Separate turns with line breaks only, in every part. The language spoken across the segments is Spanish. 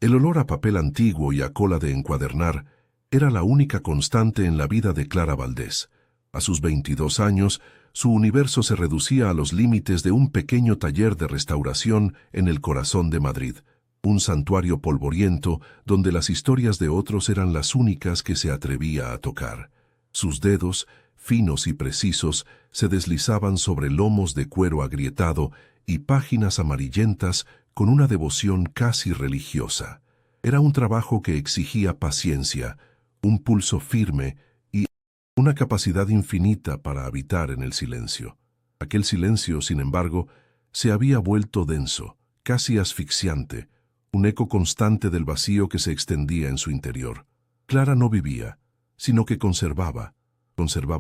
El olor a papel antiguo y a cola de encuadernar era la única constante en la vida de Clara Valdés. A sus 22 años, su universo se reducía a los límites de un pequeño taller de restauración en el corazón de Madrid, un santuario polvoriento donde las historias de otros eran las únicas que se atrevía a tocar. Sus dedos, finos y precisos, se deslizaban sobre lomos de cuero agrietado y páginas amarillentas con una devoción casi religiosa. Era un trabajo que exigía paciencia, un pulso firme y una capacidad infinita para habitar en el silencio. Aquel silencio, sin embargo, se había vuelto denso, casi asfixiante, un eco constante del vacío que se extendía en su interior. Clara no vivía, sino que conservaba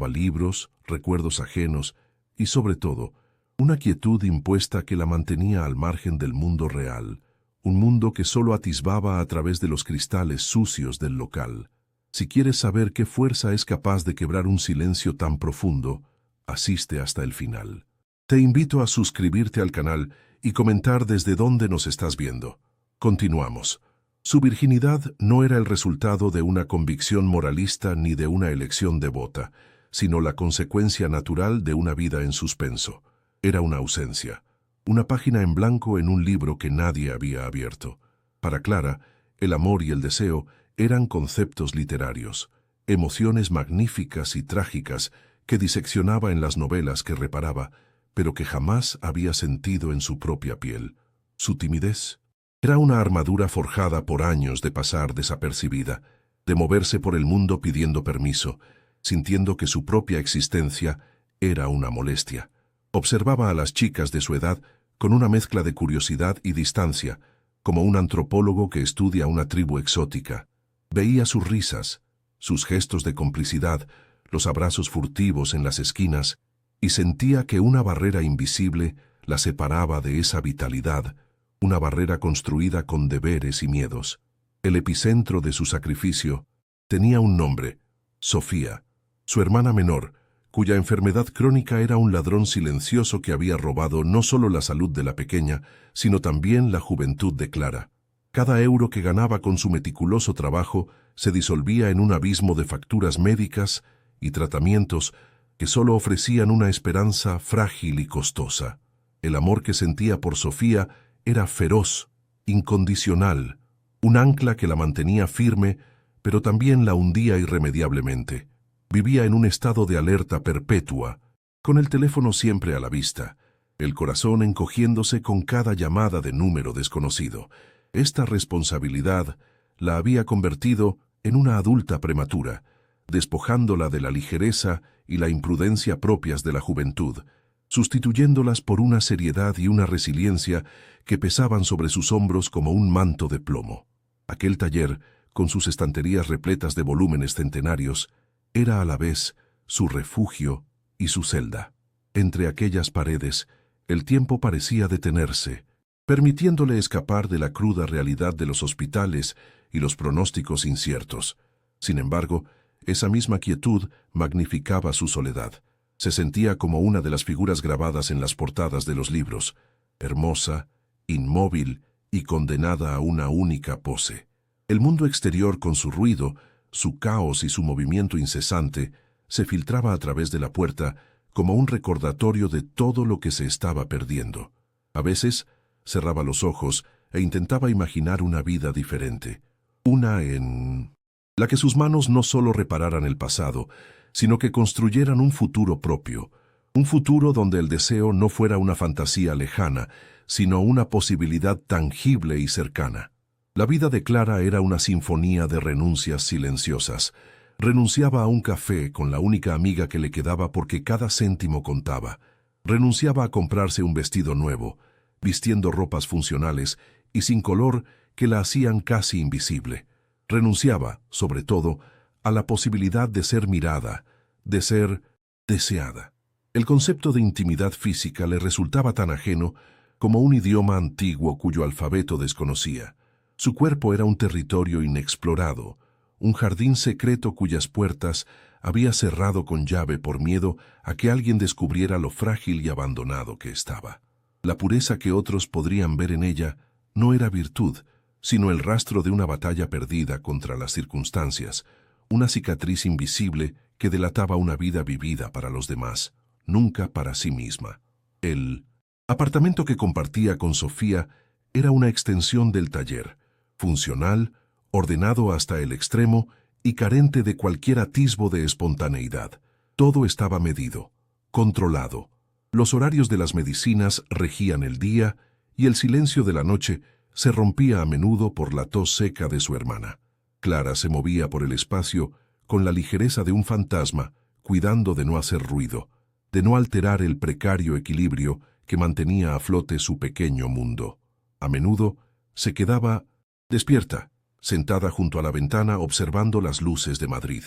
libros, recuerdos ajenos y, sobre todo, una quietud impuesta que la mantenía al margen del mundo real, un mundo que solo atisbaba a través de los cristales sucios del local. Si quieres saber qué fuerza es capaz de quebrar un silencio tan profundo, asiste hasta el final. Te invito a suscribirte al canal y comentar desde dónde nos estás viendo. Continuamos. Su virginidad no era el resultado de una convicción moralista ni de una elección devota, sino la consecuencia natural de una vida en suspenso. Era una ausencia, una página en blanco en un libro que nadie había abierto. Para Clara, el amor y el deseo eran conceptos literarios, emociones magníficas y trágicas que diseccionaba en las novelas que reparaba, pero que jamás había sentido en su propia piel. Su timidez era una armadura forjada por años de pasar desapercibida, de moverse por el mundo pidiendo permiso, sintiendo que su propia existencia era una molestia. Observaba a las chicas de su edad con una mezcla de curiosidad y distancia, como un antropólogo que estudia una tribu exótica. Veía sus risas, sus gestos de complicidad, los abrazos furtivos en las esquinas, y sentía que una barrera invisible la separaba de esa vitalidad, una barrera construida con deberes y miedos. El epicentro de su sacrificio tenía un nombre: Sofía, su hermana menor, cuya enfermedad crónica era un ladrón silencioso que había robado no solo la salud de la pequeña, sino también la juventud de Clara. Cada euro que ganaba con su meticuloso trabajo se disolvía en un abismo de facturas médicas y tratamientos que solo ofrecían una esperanza frágil y costosa. El amor que sentía por Sofía era feroz, incondicional, un ancla que la mantenía firme, pero también la hundía irremediablemente. Vivía en un estado de alerta perpetua, con el teléfono siempre a la vista, el corazón encogiéndose con cada llamada de número desconocido. Esta responsabilidad la había convertido en una adulta prematura, despojándola de la ligereza y la imprudencia propias de la juventud, sustituyéndolas por una seriedad y una resiliencia que pesaban sobre sus hombros como un manto de plomo. Aquel taller, con sus estanterías repletas de volúmenes centenarios, era a la vez su refugio y su celda. Entre aquellas paredes, el tiempo parecía detenerse, permitiéndole escapar de la cruda realidad de los hospitales y los pronósticos inciertos. Sin embargo, esa misma quietud magnificaba su soledad. Se sentía como una de las figuras grabadas en las portadas de los libros, hermosa, inmóvil y condenada a una única pose. El mundo exterior, con su ruido, su caos y su movimiento incesante, se filtraba a través de la puerta como un recordatorio de todo lo que se estaba perdiendo. A veces cerraba los ojos e intentaba imaginar una vida diferente, una en la que sus manos no solo repararan el pasado, sino que construyeran un futuro propio, un futuro donde el deseo no fuera una fantasía lejana, sino una posibilidad tangible y cercana. La vida de Clara era una sinfonía de renuncias silenciosas. Renunciaba a un café con la única amiga que le quedaba porque cada céntimo contaba. Renunciaba a comprarse un vestido nuevo, vistiendo ropas funcionales y sin color que la hacían casi invisible. Renunciaba, sobre todo, a la posibilidad de ser mirada, de ser deseada. El concepto de intimidad física le resultaba tan ajeno como un idioma antiguo cuyo alfabeto desconocía. Su cuerpo era un territorio inexplorado, un jardín secreto cuyas puertas había cerrado con llave por miedo a que alguien descubriera lo frágil y abandonado que estaba. La pureza que otros podrían ver en ella no era virtud, sino el rastro de una batalla perdida contra las circunstancias, una cicatriz invisible que delataba una vida vivida para los demás, nunca para sí misma. El apartamento que compartía con Sofía era una extensión del taller, funcional, ordenado hasta el extremo y carente de cualquier atisbo de espontaneidad. Todo estaba medido, controlado. Los horarios de las medicinas regían el día y el silencio de la noche se rompía a menudo por la tos seca de su hermana. Clara se movía por el espacio con la ligereza de un fantasma, cuidando de no hacer ruido, de no alterar el precario equilibrio que mantenía a flote su pequeño mundo. A menudo se quedaba despierta, sentada junto a la ventana observando las luces de Madrid.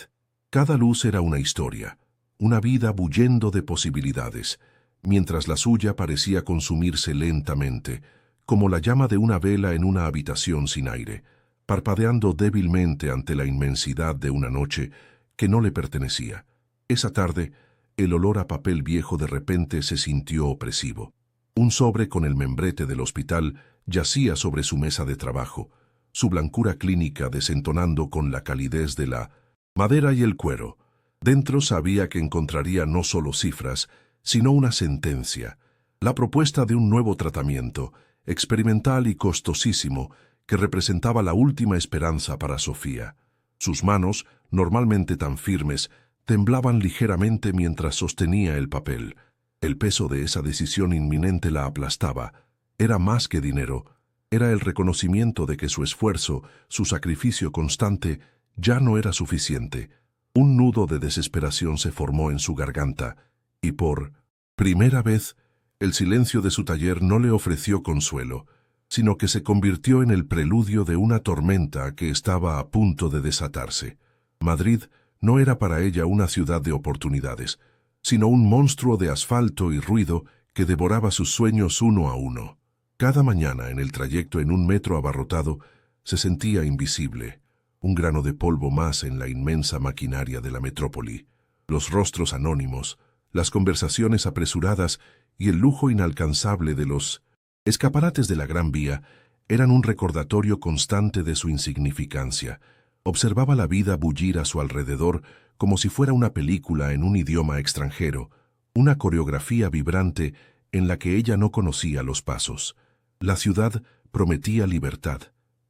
Cada luz era una historia, una vida bullendo de posibilidades, mientras la suya parecía consumirse lentamente, como la llama de una vela en una habitación sin aire, parpadeando débilmente ante la inmensidad de una noche que no le pertenecía. Esa tarde, el olor a papel viejo de repente se sintió opresivo. Un sobre con el membrete del hospital yacía sobre su mesa de trabajo, su blancura clínica desentonando con la calidez de la madera y el cuero. Dentro sabía que encontraría no solo cifras, sino una sentencia, la propuesta de un nuevo tratamiento, experimental y costosísimo, que representaba la última esperanza para Sofía. Sus manos, normalmente tan firmes, temblaban ligeramente mientras sostenía el papel. El peso de esa decisión inminente la aplastaba. Era más que dinero, era el reconocimiento de que su esfuerzo, su sacrificio constante, ya no era suficiente. Un nudo de desesperación se formó en su garganta, y por primera vez, el silencio de su taller no le ofreció consuelo, sino que se convirtió en el preludio de una tormenta que estaba a punto de desatarse. Madrid no era para ella una ciudad de oportunidades, sino un monstruo de asfalto y ruido que devoraba sus sueños uno a uno. Cada mañana, en el trayecto en un metro abarrotado, se sentía invisible, un grano de polvo más en la inmensa maquinaria de la metrópoli. Los rostros anónimos, las conversaciones apresuradas y el lujo inalcanzable de los escaparates de la Gran Vía eran un recordatorio constante de su insignificancia. Observaba la vida bullir a su alrededor como si fuera una película en un idioma extranjero, una coreografía vibrante en la que ella no conocía los pasos. La ciudad prometía libertad,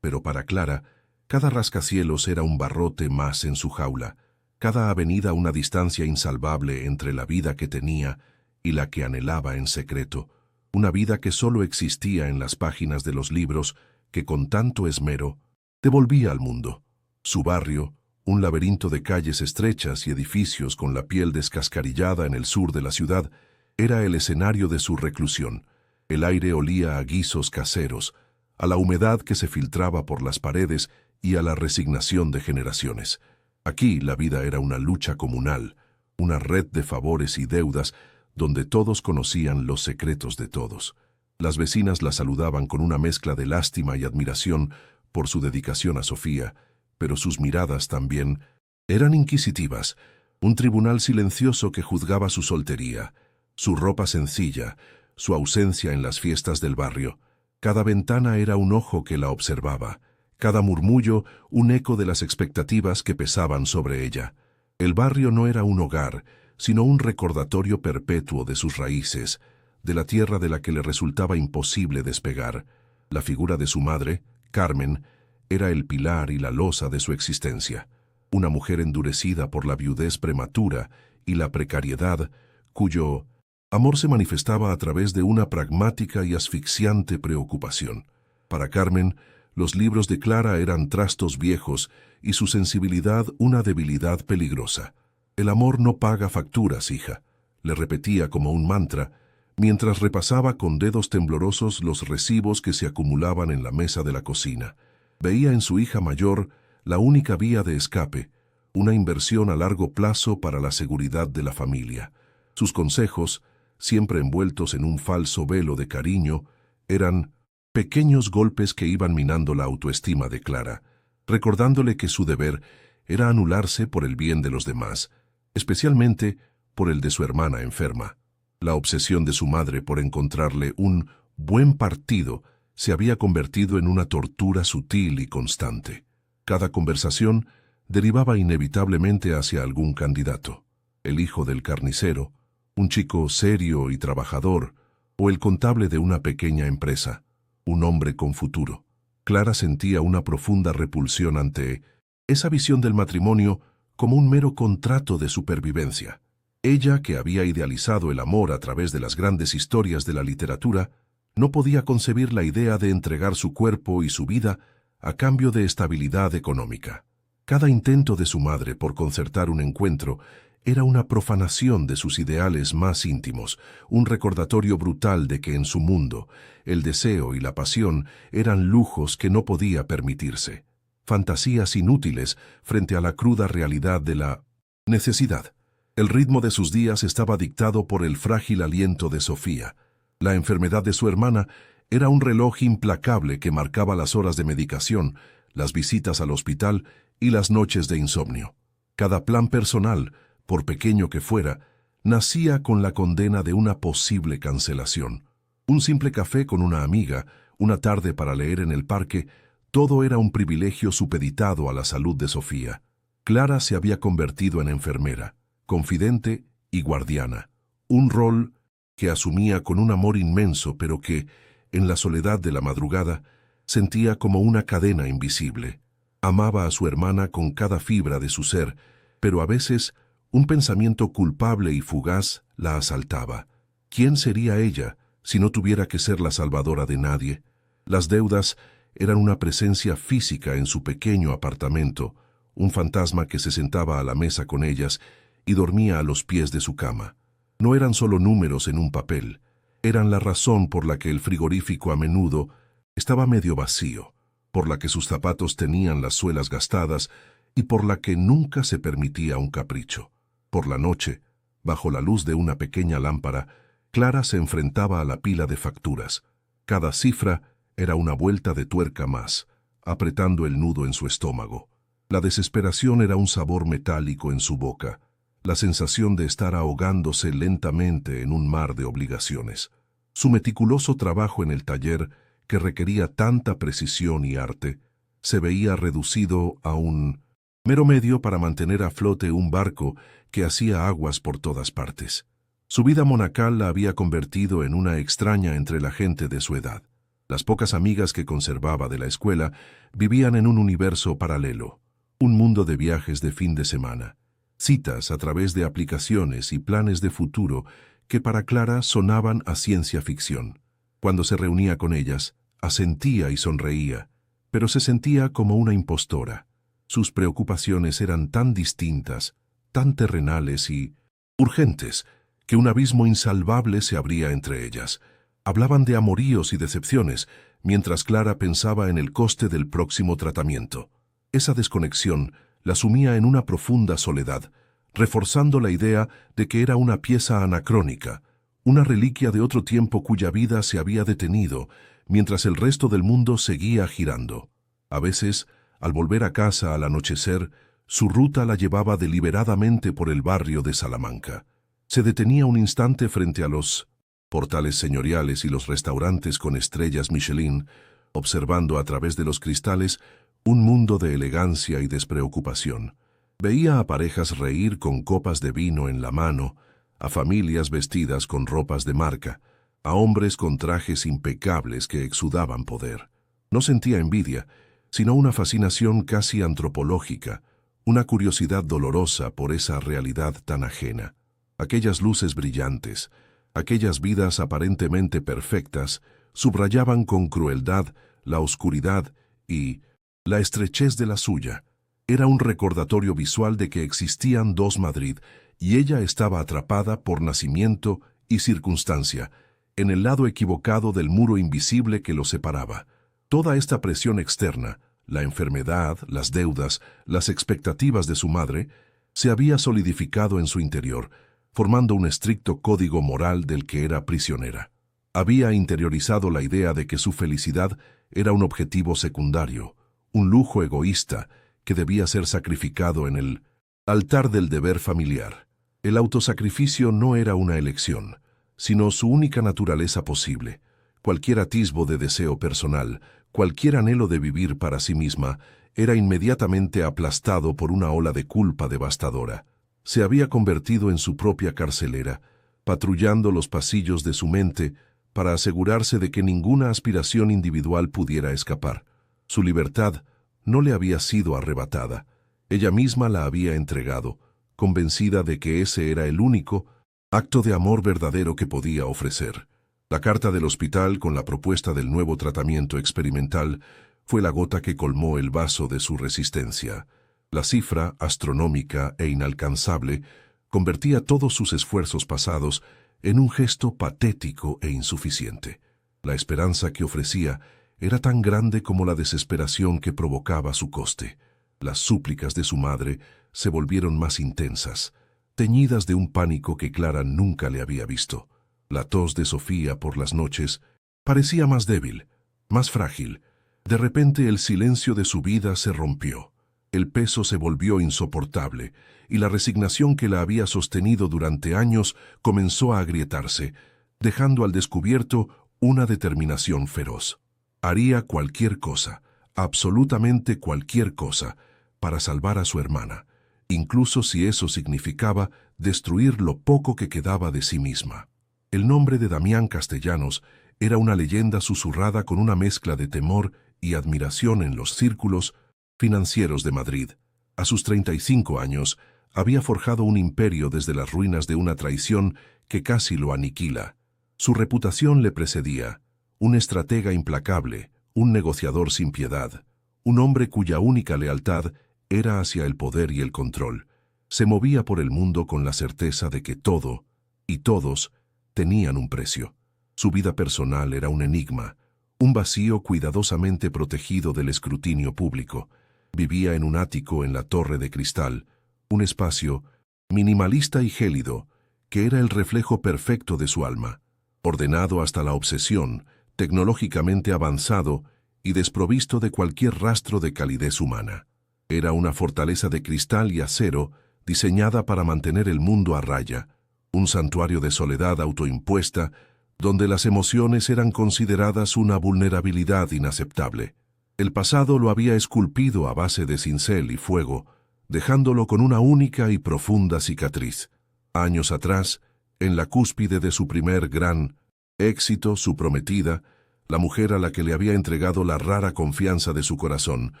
pero para Clara, cada rascacielos era un barrote más en su jaula, cada avenida una distancia insalvable entre la vida que tenía y la que anhelaba en secreto, una vida que solo existía en las páginas de los libros que con tanto esmero devolvía al mundo. Su barrio, un laberinto de calles estrechas y edificios con la piel descascarillada en el sur de la ciudad, era el escenario de su reclusión. El aire olía a guisos caseros, a la humedad que se filtraba por las paredes y a la resignación de generaciones. Aquí la vida era una lucha comunal, una red de favores y deudas donde todos conocían los secretos de todos. Las vecinas la saludaban con una mezcla de lástima y admiración por su dedicación a Sofía, pero sus miradas también eran inquisitivas, un tribunal silencioso que juzgaba su soltería, su ropa sencilla, su ausencia en las fiestas del barrio. Cada ventana era un ojo que la observaba, cada murmullo un eco de las expectativas que pesaban sobre ella. El barrio no era un hogar, sino un recordatorio perpetuo de sus raíces, de la tierra de la que le resultaba imposible despegar. La figura de su madre, Carmen, era el pilar y la losa de su existencia, una mujer endurecida por la viudez prematura y la precariedad, cuyo amor se manifestaba a través de una pragmática y asfixiante preocupación. Para Carmen, los libros de Clara eran trastos viejos y su sensibilidad una debilidad peligrosa. «El amor no paga facturas, hija», le repetía como un mantra, mientras repasaba con dedos temblorosos los recibos que se acumulaban en la mesa de la cocina. Veía en su hija mayor la única vía de escape, una inversión a largo plazo para la seguridad de la familia. Sus consejos, siempre envueltos en un falso velo de cariño, eran pequeños golpes que iban minando la autoestima de Clara, recordándole que su deber era anularse por el bien de los demás, especialmente por el de su hermana enferma. La obsesión de su madre por encontrarle un buen partido se había convertido en una tortura sutil y constante. Cada conversación derivaba inevitablemente hacia algún candidato: el hijo del carnicero, un chico serio y trabajador, o el contable de una pequeña empresa, un hombre con futuro. Clara sentía una profunda repulsión ante esa visión del matrimonio como un mero contrato de supervivencia. Ella, que había idealizado el amor a través de las grandes historias de la literatura, no podía concebir la idea de entregar su cuerpo y su vida a cambio de estabilidad económica. Cada intento de su madre por concertar un encuentro era una profanación de sus ideales más íntimos, un recordatorio brutal de que en su mundo el deseo y la pasión eran lujos que no podía permitirse, fantasías inútiles frente a la cruda realidad de la necesidad. El ritmo de sus días estaba dictado por el frágil aliento de Sofía. La enfermedad de su hermana era un reloj implacable que marcaba las horas de medicación, las visitas al hospital y las noches de insomnio. Cada plan personal, por pequeño que fuera, nacía con la condena de una posible cancelación. Un simple café con una amiga, una tarde para leer en el parque, todo era un privilegio supeditado a la salud de Sofía. Clara se había convertido en enfermera, confidente y guardiana, un rol que asumía con un amor inmenso, pero que, en la soledad de la madrugada, sentía como una cadena invisible. Amaba a su hermana con cada fibra de su ser, pero a veces un pensamiento culpable y fugaz la asaltaba. ¿Quién sería ella si no tuviera que ser la salvadora de nadie? Las deudas eran una presencia física en su pequeño apartamento, un fantasma que se sentaba a la mesa con ellas y dormía a los pies de su cama. No eran solo números en un papel, eran la razón por la que el frigorífico a menudo estaba medio vacío, por la que sus zapatos tenían las suelas gastadas y por la que nunca se permitía un capricho. Por la noche, bajo la luz de una pequeña lámpara, Clara se enfrentaba a la pila de facturas. Cada cifra era una vuelta de tuerca más, apretando el nudo en su estómago. La desesperación era un sabor metálico en su boca, la sensación de estar ahogándose lentamente en un mar de obligaciones. Su meticuloso trabajo en el taller, que requería tanta precisión y arte, se veía reducido a un mero medio para mantener a flote un barco que hacía aguas por todas partes. Su vida monacal la había convertido en una extraña entre la gente de su edad. Las pocas amigas que conservaba de la escuela vivían en un universo paralelo, un mundo de viajes de fin de semana, citas a través de aplicaciones y planes de futuro que para Clara sonaban a ciencia ficción. Cuando se reunía con ellas, asentía y sonreía, pero se sentía como una impostora. Sus preocupaciones eran tan distintas, tan terrenales y urgentes, que un abismo insalvable se abría entre ellas. Hablaban de amoríos y decepciones, mientras Clara pensaba en el coste del próximo tratamiento. Esa desconexión la sumía en una profunda soledad, reforzando la idea de que era una pieza anacrónica, una reliquia de otro tiempo cuya vida se había detenido, mientras el resto del mundo seguía girando. A veces, al volver a casa al anochecer, su ruta la llevaba deliberadamente por el barrio de Salamanca. Se detenía un instante frente a los portales señoriales y los restaurantes con estrellas Michelin, observando a través de los cristales un mundo de elegancia y despreocupación. Veía a parejas reír con copas de vino en la mano, a familias vestidas con ropas de marca, a hombres con trajes impecables que exudaban poder. No sentía envidia, sino una fascinación casi antropológica, una curiosidad dolorosa por esa realidad tan ajena. Aquellas luces brillantes, aquellas vidas aparentemente perfectas, subrayaban con crueldad la oscuridad y la estrechez de la suya. Era un recordatorio visual de que existían dos Madrid, y ella estaba atrapada por nacimiento y circunstancia, en el lado equivocado del muro invisible que los separaba. Toda esta presión externa, la enfermedad, las deudas, las expectativas de su madre, se había solidificado en su interior, formando un estricto código moral del que era prisionera. Había interiorizado la idea de que su felicidad era un objetivo secundario, un lujo egoísta que debía ser sacrificado en el altar del deber familiar. El autosacrificio no era una elección, sino su única naturaleza posible, Cualquier atisbo de deseo personal, cualquier anhelo de vivir para sí misma, era inmediatamente aplastado por una ola de culpa devastadora. Se había convertido en su propia carcelera, patrullando los pasillos de su mente para asegurarse de que ninguna aspiración individual pudiera escapar. Su libertad no le había sido arrebatada. Ella misma la había entregado, convencida de que ese era el único acto de amor verdadero que podía ofrecer. La carta del hospital con la propuesta del nuevo tratamiento experimental fue la gota que colmó el vaso de su resistencia. La cifra, astronómica e inalcanzable, convertía todos sus esfuerzos pasados en un gesto patético e insuficiente. La esperanza que ofrecía era tan grande como la desesperación que provocaba su coste. Las súplicas de su madre se volvieron más intensas, teñidas de un pánico que Clara nunca le había visto. La tos de Sofía por las noches parecía más débil, más frágil. De repente el silencio de su vida se rompió. El peso se volvió insoportable, y la resignación que la había sostenido durante años comenzó a agrietarse, dejando al descubierto una determinación feroz. Haría cualquier cosa, absolutamente cualquier cosa, para salvar a su hermana, incluso si eso significaba destruir lo poco que quedaba de sí misma. El nombre de Damián Castellanos era una leyenda susurrada con una mezcla de temor y admiración en los círculos financieros de Madrid. A sus 35 años, había forjado un imperio desde las ruinas de una traición que casi lo aniquila. Su reputación le precedía, un estratega implacable, un negociador sin piedad, un hombre cuya única lealtad era hacia el poder y el control. Se movía por el mundo con la certeza de que todo, y todos, tenían un precio. Su vida personal era un enigma, un vacío cuidadosamente protegido del escrutinio público. Vivía en un ático en la Torre de Cristal, un espacio minimalista y gélido, que era el reflejo perfecto de su alma, ordenado hasta la obsesión, tecnológicamente avanzado y desprovisto de cualquier rastro de calidez humana. Era una fortaleza de cristal y acero diseñada para mantener el mundo a raya, un santuario de soledad autoimpuesta, donde las emociones eran consideradas una vulnerabilidad inaceptable. El pasado lo había esculpido a base de cincel y fuego, dejándolo con una única y profunda cicatriz. Años atrás, en la cúspide de su primer gran éxito, su prometida, la mujer a la que le había entregado la rara confianza de su corazón,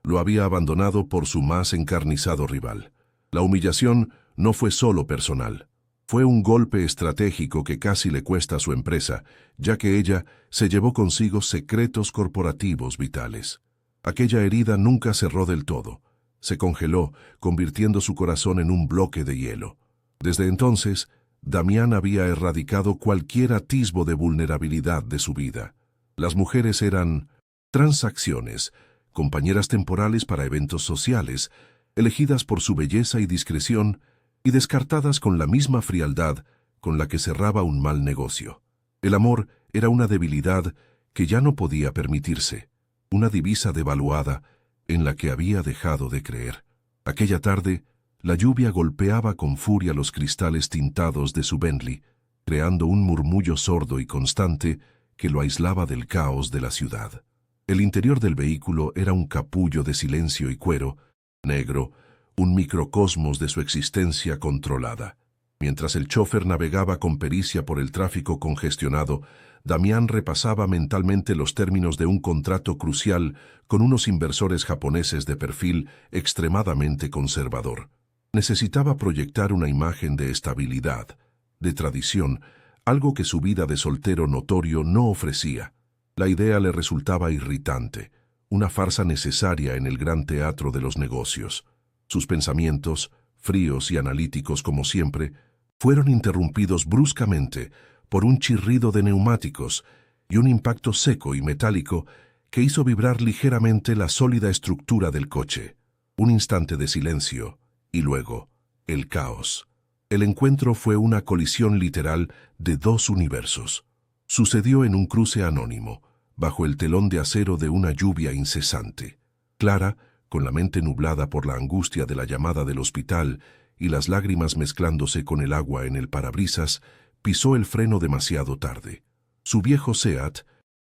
lo había abandonado por su más encarnizado rival. La humillación no fue solo personal. Fue un golpe estratégico que casi le cuesta a su empresa, ya que ella se llevó consigo secretos corporativos vitales. Aquella herida nunca cerró del todo. Se congeló, convirtiendo su corazón en un bloque de hielo. Desde entonces, Damián había erradicado cualquier atisbo de vulnerabilidad de su vida. Las mujeres eran transacciones, compañeras temporales para eventos sociales, elegidas por su belleza y discreción, y descartadas con la misma frialdad con la que cerraba un mal negocio. El amor era una debilidad que ya no podía permitirse, una divisa devaluada en la que había dejado de creer. Aquella tarde, la lluvia golpeaba con furia los cristales tintados de su Bentley, creando un murmullo sordo y constante que lo aislaba del caos de la ciudad. El interior del vehículo era un capullo de silencio y cuero, negro, un microcosmos de su existencia controlada. Mientras el chofer navegaba con pericia por el tráfico congestionado, Damián repasaba mentalmente los términos de un contrato crucial con unos inversores japoneses de perfil extremadamente conservador. Necesitaba proyectar una imagen de estabilidad, de tradición, algo que su vida de soltero notorio no ofrecía. La idea le resultaba irritante, una farsa necesaria en el gran teatro de los negocios. Sus pensamientos, fríos y analíticos como siempre, fueron interrumpidos bruscamente por un chirrido de neumáticos y un impacto seco y metálico que hizo vibrar ligeramente la sólida estructura del coche. Un instante de silencio, y luego, el caos. El encuentro fue una colisión literal de dos universos. Sucedió en un cruce anónimo, bajo el telón de acero de una lluvia incesante. Clara, con la mente nublada por la angustia de la llamada del hospital y las lágrimas mezclándose con el agua en el parabrisas, pisó el freno demasiado tarde. Su viejo Seat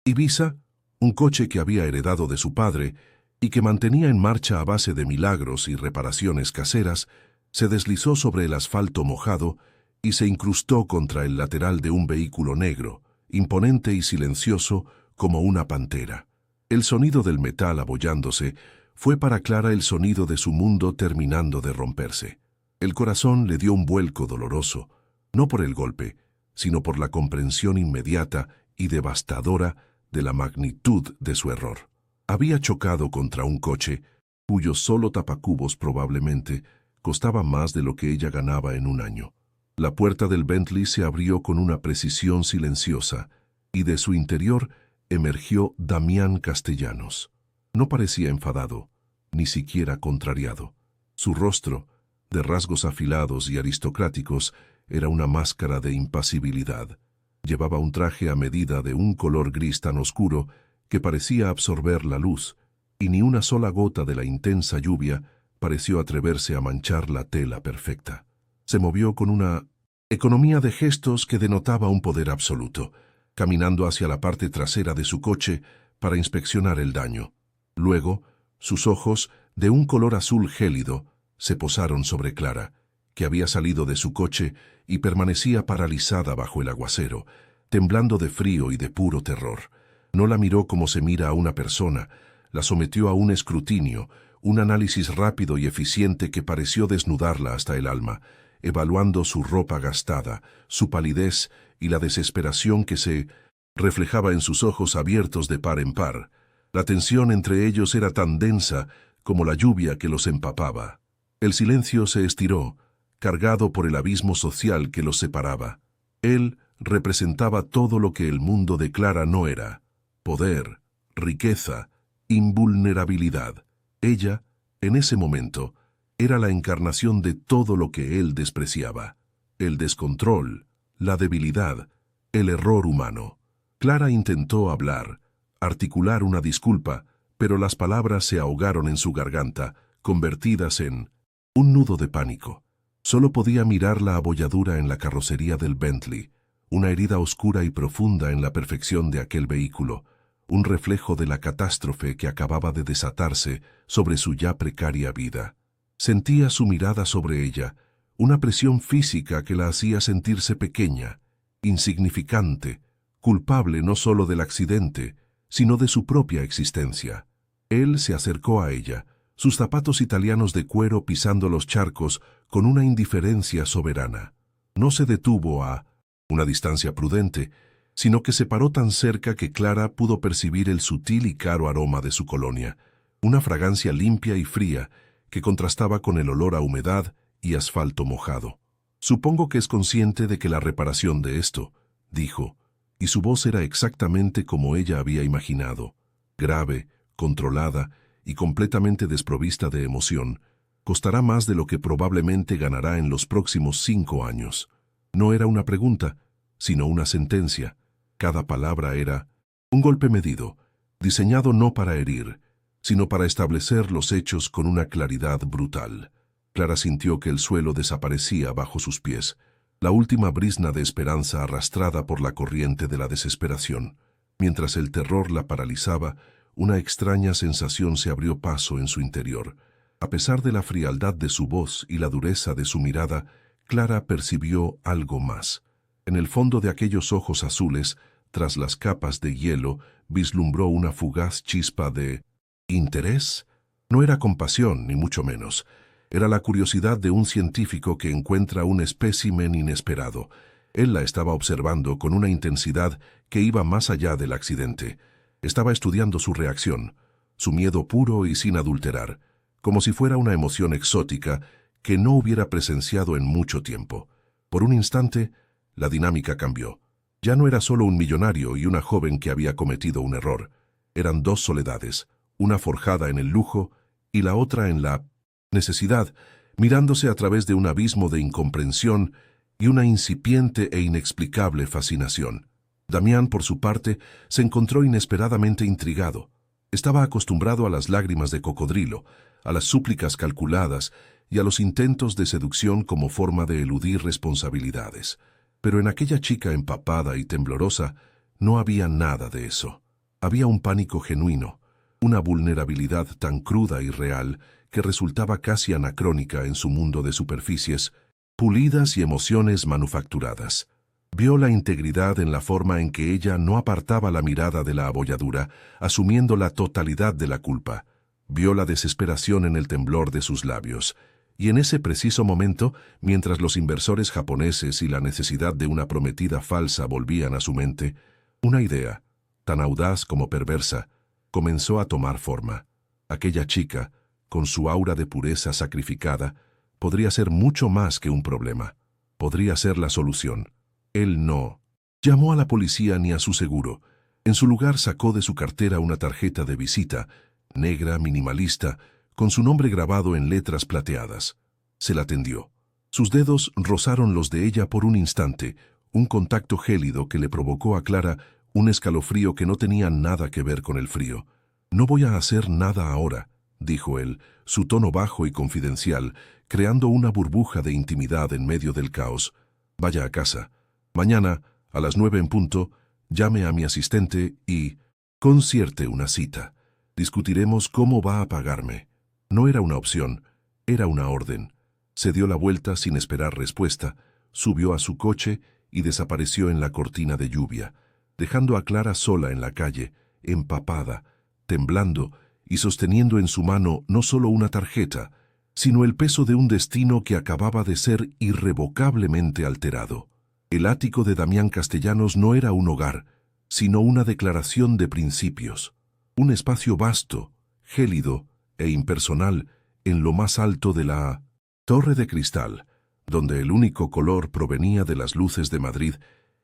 Ibiza, un coche que había heredado de su padre y que mantenía en marcha a base de milagros y reparaciones caseras, se deslizó sobre el asfalto mojado y se incrustó contra el lateral de un vehículo negro, imponente y silencioso como una pantera. El sonido del metal abollándose fue para Clara el sonido de su mundo terminando de romperse. El corazón le dio un vuelco doloroso, no por el golpe, sino por la comprensión inmediata y devastadora de la magnitud de su error. Había chocado contra un coche cuyo solo tapacubos probablemente costaba más de lo que ella ganaba en un año. La puerta del Bentley se abrió con una precisión silenciosa y de su interior emergió Damián Castellanos. No parecía enfadado, ni siquiera contrariado. Su rostro, de rasgos afilados y aristocráticos, era una máscara de impasibilidad. Llevaba un traje a medida de un color gris tan oscuro que parecía absorber la luz, y ni una sola gota de la intensa lluvia pareció atreverse a manchar la tela perfecta. Se movió con una economía de gestos que denotaba un poder absoluto, caminando hacia la parte trasera de su coche para inspeccionar el daño. Luego, sus ojos, de un color azul gélido, se posaron sobre Clara, que había salido de su coche y permanecía paralizada bajo el aguacero, temblando de frío y de puro terror. No la miró como se mira a una persona, la sometió a un escrutinio, un análisis rápido y eficiente que pareció desnudarla hasta el alma, evaluando su ropa gastada, su palidez y la desesperación que se reflejaba en sus ojos abiertos de par en par. La tensión entre ellos era tan densa como la lluvia que los empapaba. El silencio se estiró, cargado por el abismo social que los separaba. Él representaba todo lo que el mundo de Clara no era: poder, riqueza, invulnerabilidad. Ella, en ese momento, era la encarnación de todo lo que él despreciaba: el descontrol, la debilidad, el error humano. Clara intentó hablar, articular una disculpa, pero las palabras se ahogaron en su garganta, convertidas en un nudo de pánico. Solo podía mirar la abolladura en la carrocería del Bentley, una herida oscura y profunda en la perfección de aquel vehículo, un reflejo de la catástrofe que acababa de desatarse sobre su ya precaria vida. Sentía su mirada sobre ella, una presión física que la hacía sentirse pequeña, insignificante, culpable no solo del accidente, sino de su propia existencia. Él se acercó a ella, sus zapatos italianos de cuero pisando los charcos con una indiferencia soberana. No se detuvo a una distancia prudente, sino que se paró tan cerca que Clara pudo percibir el sutil y caro aroma de su colonia, una fragancia limpia y fría que contrastaba con el olor a humedad y asfalto mojado. «Supongo que es consciente de que la reparación de esto», dijo, y su voz era exactamente como ella había imaginado, grave, controlada y completamente desprovista de emoción. «Costará más de lo que probablemente ganará en los próximos 5 años». No era una pregunta, sino una sentencia. Cada palabra era un golpe medido, diseñado no para herir, sino para establecer los hechos con una claridad brutal. Clara sintió que el suelo desaparecía bajo sus pies, la última brizna de esperanza arrastrada por la corriente de la desesperación. Mientras el terror la paralizaba, una extraña sensación se abrió paso en su interior. A pesar de la frialdad de su voz y la dureza de su mirada, Clara percibió algo más. En el fondo de aquellos ojos azules, tras las capas de hielo, vislumbró una fugaz chispa de ¿interés? No era compasión, ni mucho menos. Era la curiosidad de un científico que encuentra un espécimen inesperado. Él la estaba observando con una intensidad que iba más allá del accidente. Estaba estudiando su reacción, su miedo puro y sin adulterar, como si fuera una emoción exótica que no hubiera presenciado en mucho tiempo. Por un instante, la dinámica cambió. Ya no era solo un millonario y una joven que había cometido un error. Eran dos soledades, una forjada en el lujo y la otra en la necesidad, mirándose a través de un abismo de incomprensión y una incipiente e inexplicable fascinación. Damián, por su parte, se encontró inesperadamente intrigado. Estaba acostumbrado a las lágrimas de cocodrilo, a las súplicas calculadas y a los intentos de seducción como forma de eludir responsabilidades. Pero en aquella chica empapada y temblorosa no había nada de eso. Había un pánico genuino, una vulnerabilidad tan cruda y real que resultaba casi anacrónica en su mundo de superficies, pulidas y emociones manufacturadas. Vio la integridad en la forma en que ella no apartaba la mirada de la abolladura, asumiendo la totalidad de la culpa. Vio la desesperación en el temblor de sus labios. Y en ese preciso momento, mientras los inversores japoneses y la necesidad de una prometida falsa volvían a su mente, una idea, tan audaz como perversa, comenzó a tomar forma. Aquella chica, con su aura de pureza sacrificada, podría ser mucho más que un problema. Podría ser la solución. Él no llamó a la policía ni a su seguro. En su lugar sacó de su cartera una tarjeta de visita, negra, minimalista, con su nombre grabado en letras plateadas. Se la tendió. Sus dedos rozaron los de ella por un instante, un contacto gélido que le provocó a Clara un escalofrío que no tenía nada que ver con el frío. «No voy a hacer nada ahora», dijo él, su tono bajo y confidencial, creando una burbuja de intimidad en medio del caos. «Vaya a casa. Mañana, a las 9 en punto, llame a mi asistente y concierte una cita. Discutiremos cómo va a pagarme». No era una opción, era una orden. Se dio la vuelta sin esperar respuesta, subió a su coche y desapareció en la cortina de lluvia, dejando a Clara sola en la calle, empapada, temblando y sosteniendo en su mano no solo una tarjeta, sino el peso de un destino que acababa de ser irrevocablemente alterado. El ático de Damián Castellanos no era un hogar, sino una declaración de principios. Un espacio vasto, gélido e impersonal en lo más alto de la Torre de Cristal, donde el único color provenía de las luces de Madrid,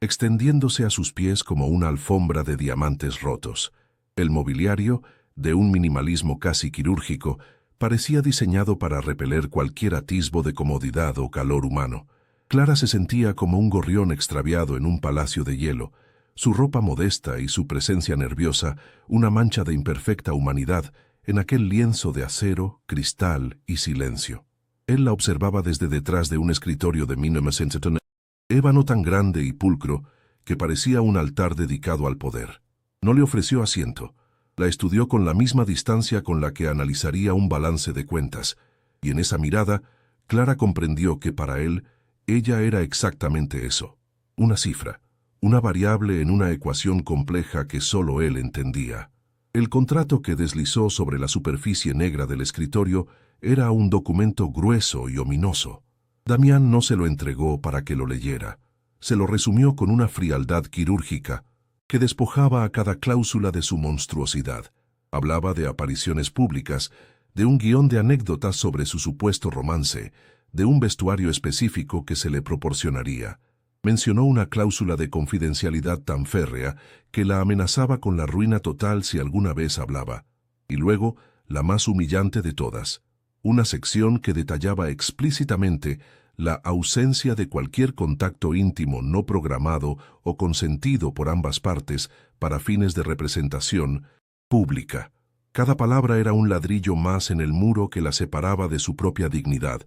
extendiéndose a sus pies como una alfombra de diamantes rotos. El mobiliario, de un minimalismo casi quirúrgico, parecía diseñado para repeler cualquier atisbo de comodidad o calor humano. Clara se sentía como un gorrión extraviado en un palacio de hielo, su ropa modesta y su presencia nerviosa, una mancha de imperfecta humanidad en aquel lienzo de acero, cristal y silencio. Él la observaba desde detrás de un escritorio de 1970, ébano tan grande y pulcro que parecía un altar dedicado al poder. No le ofreció asiento. La estudió con la misma distancia con la que analizaría un balance de cuentas, y en esa mirada, Clara comprendió que para él, ella era exactamente eso, una cifra, una variable en una ecuación compleja que solo él entendía. El contrato que deslizó sobre la superficie negra del escritorio era un documento grueso y ominoso. Damián no se lo entregó para que lo leyera. Se lo resumió con una frialdad quirúrgica que despojaba a cada cláusula de su monstruosidad. Hablaba de apariciones públicas, de un guión de anécdotas sobre su supuesto romance, de un vestuario específico que se le proporcionaría. Mencionó una cláusula de confidencialidad tan férrea que la amenazaba con la ruina total si alguna vez hablaba. Y luego, la más humillante de todas, una sección que detallaba explícitamente la ausencia de cualquier contacto íntimo no programado o consentido por ambas partes para fines de representación pública. Cada palabra era un ladrillo más en el muro que la separaba de su propia dignidad,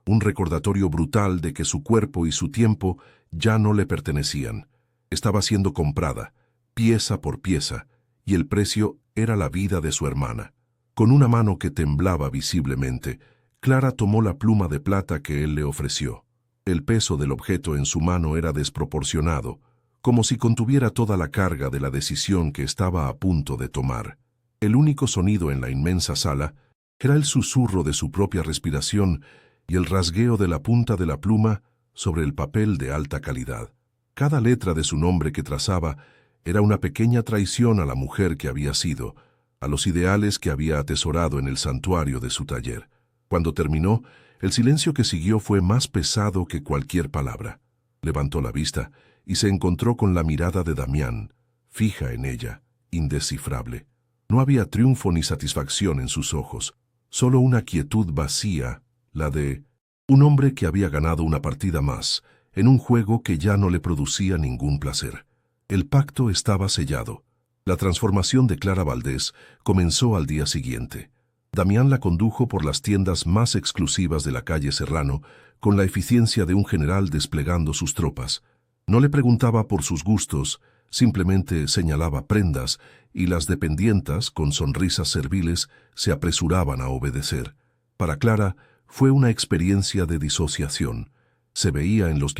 un recordatorio brutal de que su cuerpo y su tiempo ya no le pertenecían. Estaba siendo comprada, pieza por pieza, y el precio era la vida de su hermana. Con una mano que temblaba visiblemente, Clara tomó la pluma de plata que él le ofreció. El peso del objeto en su mano era desproporcionado, como si contuviera toda la carga de la decisión que estaba a punto de tomar. El único sonido en la inmensa sala era el susurro de su propia respiración y el rasgueo de la punta de la pluma sobre el papel de alta calidad. Cada letra de su nombre que trazaba era una pequeña traición a la mujer que había sido, a los ideales que había atesorado en el santuario de su taller. Cuando terminó, el silencio que siguió fue más pesado que cualquier palabra. Levantó la vista y se encontró con la mirada de Damián, fija en ella, indescifrable. No había triunfo ni satisfacción en sus ojos, solo una quietud vacía, la de un hombre que había ganado una partida más, en un juego que ya no le producía ningún placer. El pacto estaba sellado. La transformación de Clara Valdés comenzó al día siguiente. Damián la condujo por las tiendas más exclusivas de la calle Serrano, con la eficiencia de un general desplegando sus tropas. No le preguntaba por sus gustos, Simplemente señalaba prendas y las dependientas, con sonrisas serviles, se apresuraban a obedecer. Para Clara, fue una experiencia de disociación. Se veía en los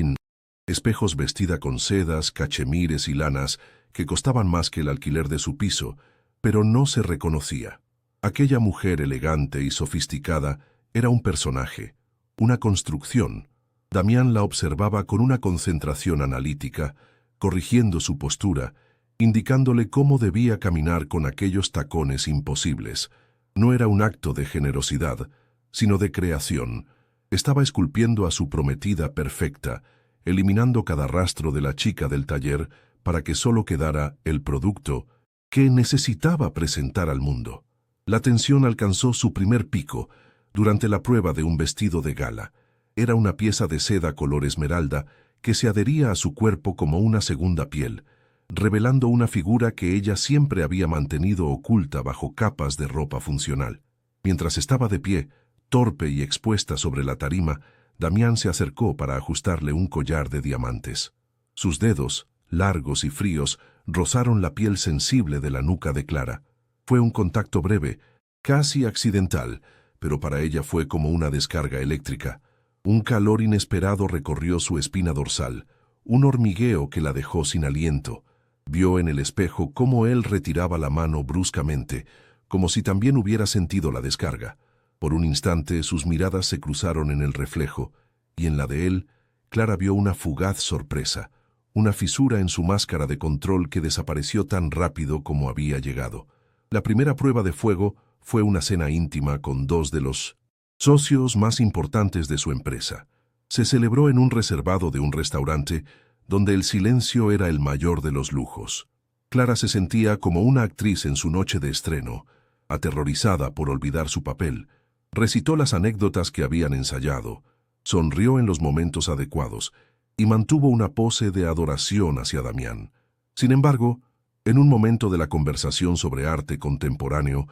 espejos vestida con sedas, cachemires y lanas que costaban más que el alquiler de su piso, pero no se reconocía. Aquella mujer elegante y sofisticada era un personaje, una construcción. Damián la observaba con una concentración analítica, corrigiendo su postura, indicándole cómo debía caminar con aquellos tacones imposibles. No era un acto de generosidad, sino de creación. Estaba esculpiendo a su prometida perfecta, eliminando cada rastro de la chica del taller para que solo quedara el producto que necesitaba presentar al mundo. La tensión alcanzó su primer pico durante la prueba de un vestido de gala. Era una pieza de seda color esmeralda que se adhería a su cuerpo como una segunda piel, revelando una figura que ella siempre había mantenido oculta bajo capas de ropa funcional. Mientras estaba de pie, torpe y expuesta sobre la tarima, Damián se acercó para ajustarle un collar de diamantes. Sus dedos, largos y fríos, rozaron la piel sensible de la nuca de Clara. Fue un contacto breve, casi accidental, pero para ella fue como una descarga eléctrica. Un calor inesperado recorrió su espina dorsal, un hormigueo que la dejó sin aliento. Vio en el espejo cómo él retiraba la mano bruscamente, como si también hubiera sentido la descarga. Por un instante sus miradas se cruzaron en el reflejo, y en la de él, Clara vio una fugaz sorpresa, una fisura en su máscara de control que desapareció tan rápido como había llegado. La primera prueba de fuego fue una cena íntima con dos de los socios más importantes de su empresa. Se celebró en un reservado de un restaurante donde el silencio era el mayor de los lujos. Clara se sentía como una actriz en su noche de estreno, aterrorizada por olvidar su papel. Recitó las anécdotas que habían ensayado, sonrió en los momentos adecuados y mantuvo una pose de adoración hacia Damián. Sin embargo, en un momento de la conversación sobre arte contemporáneo,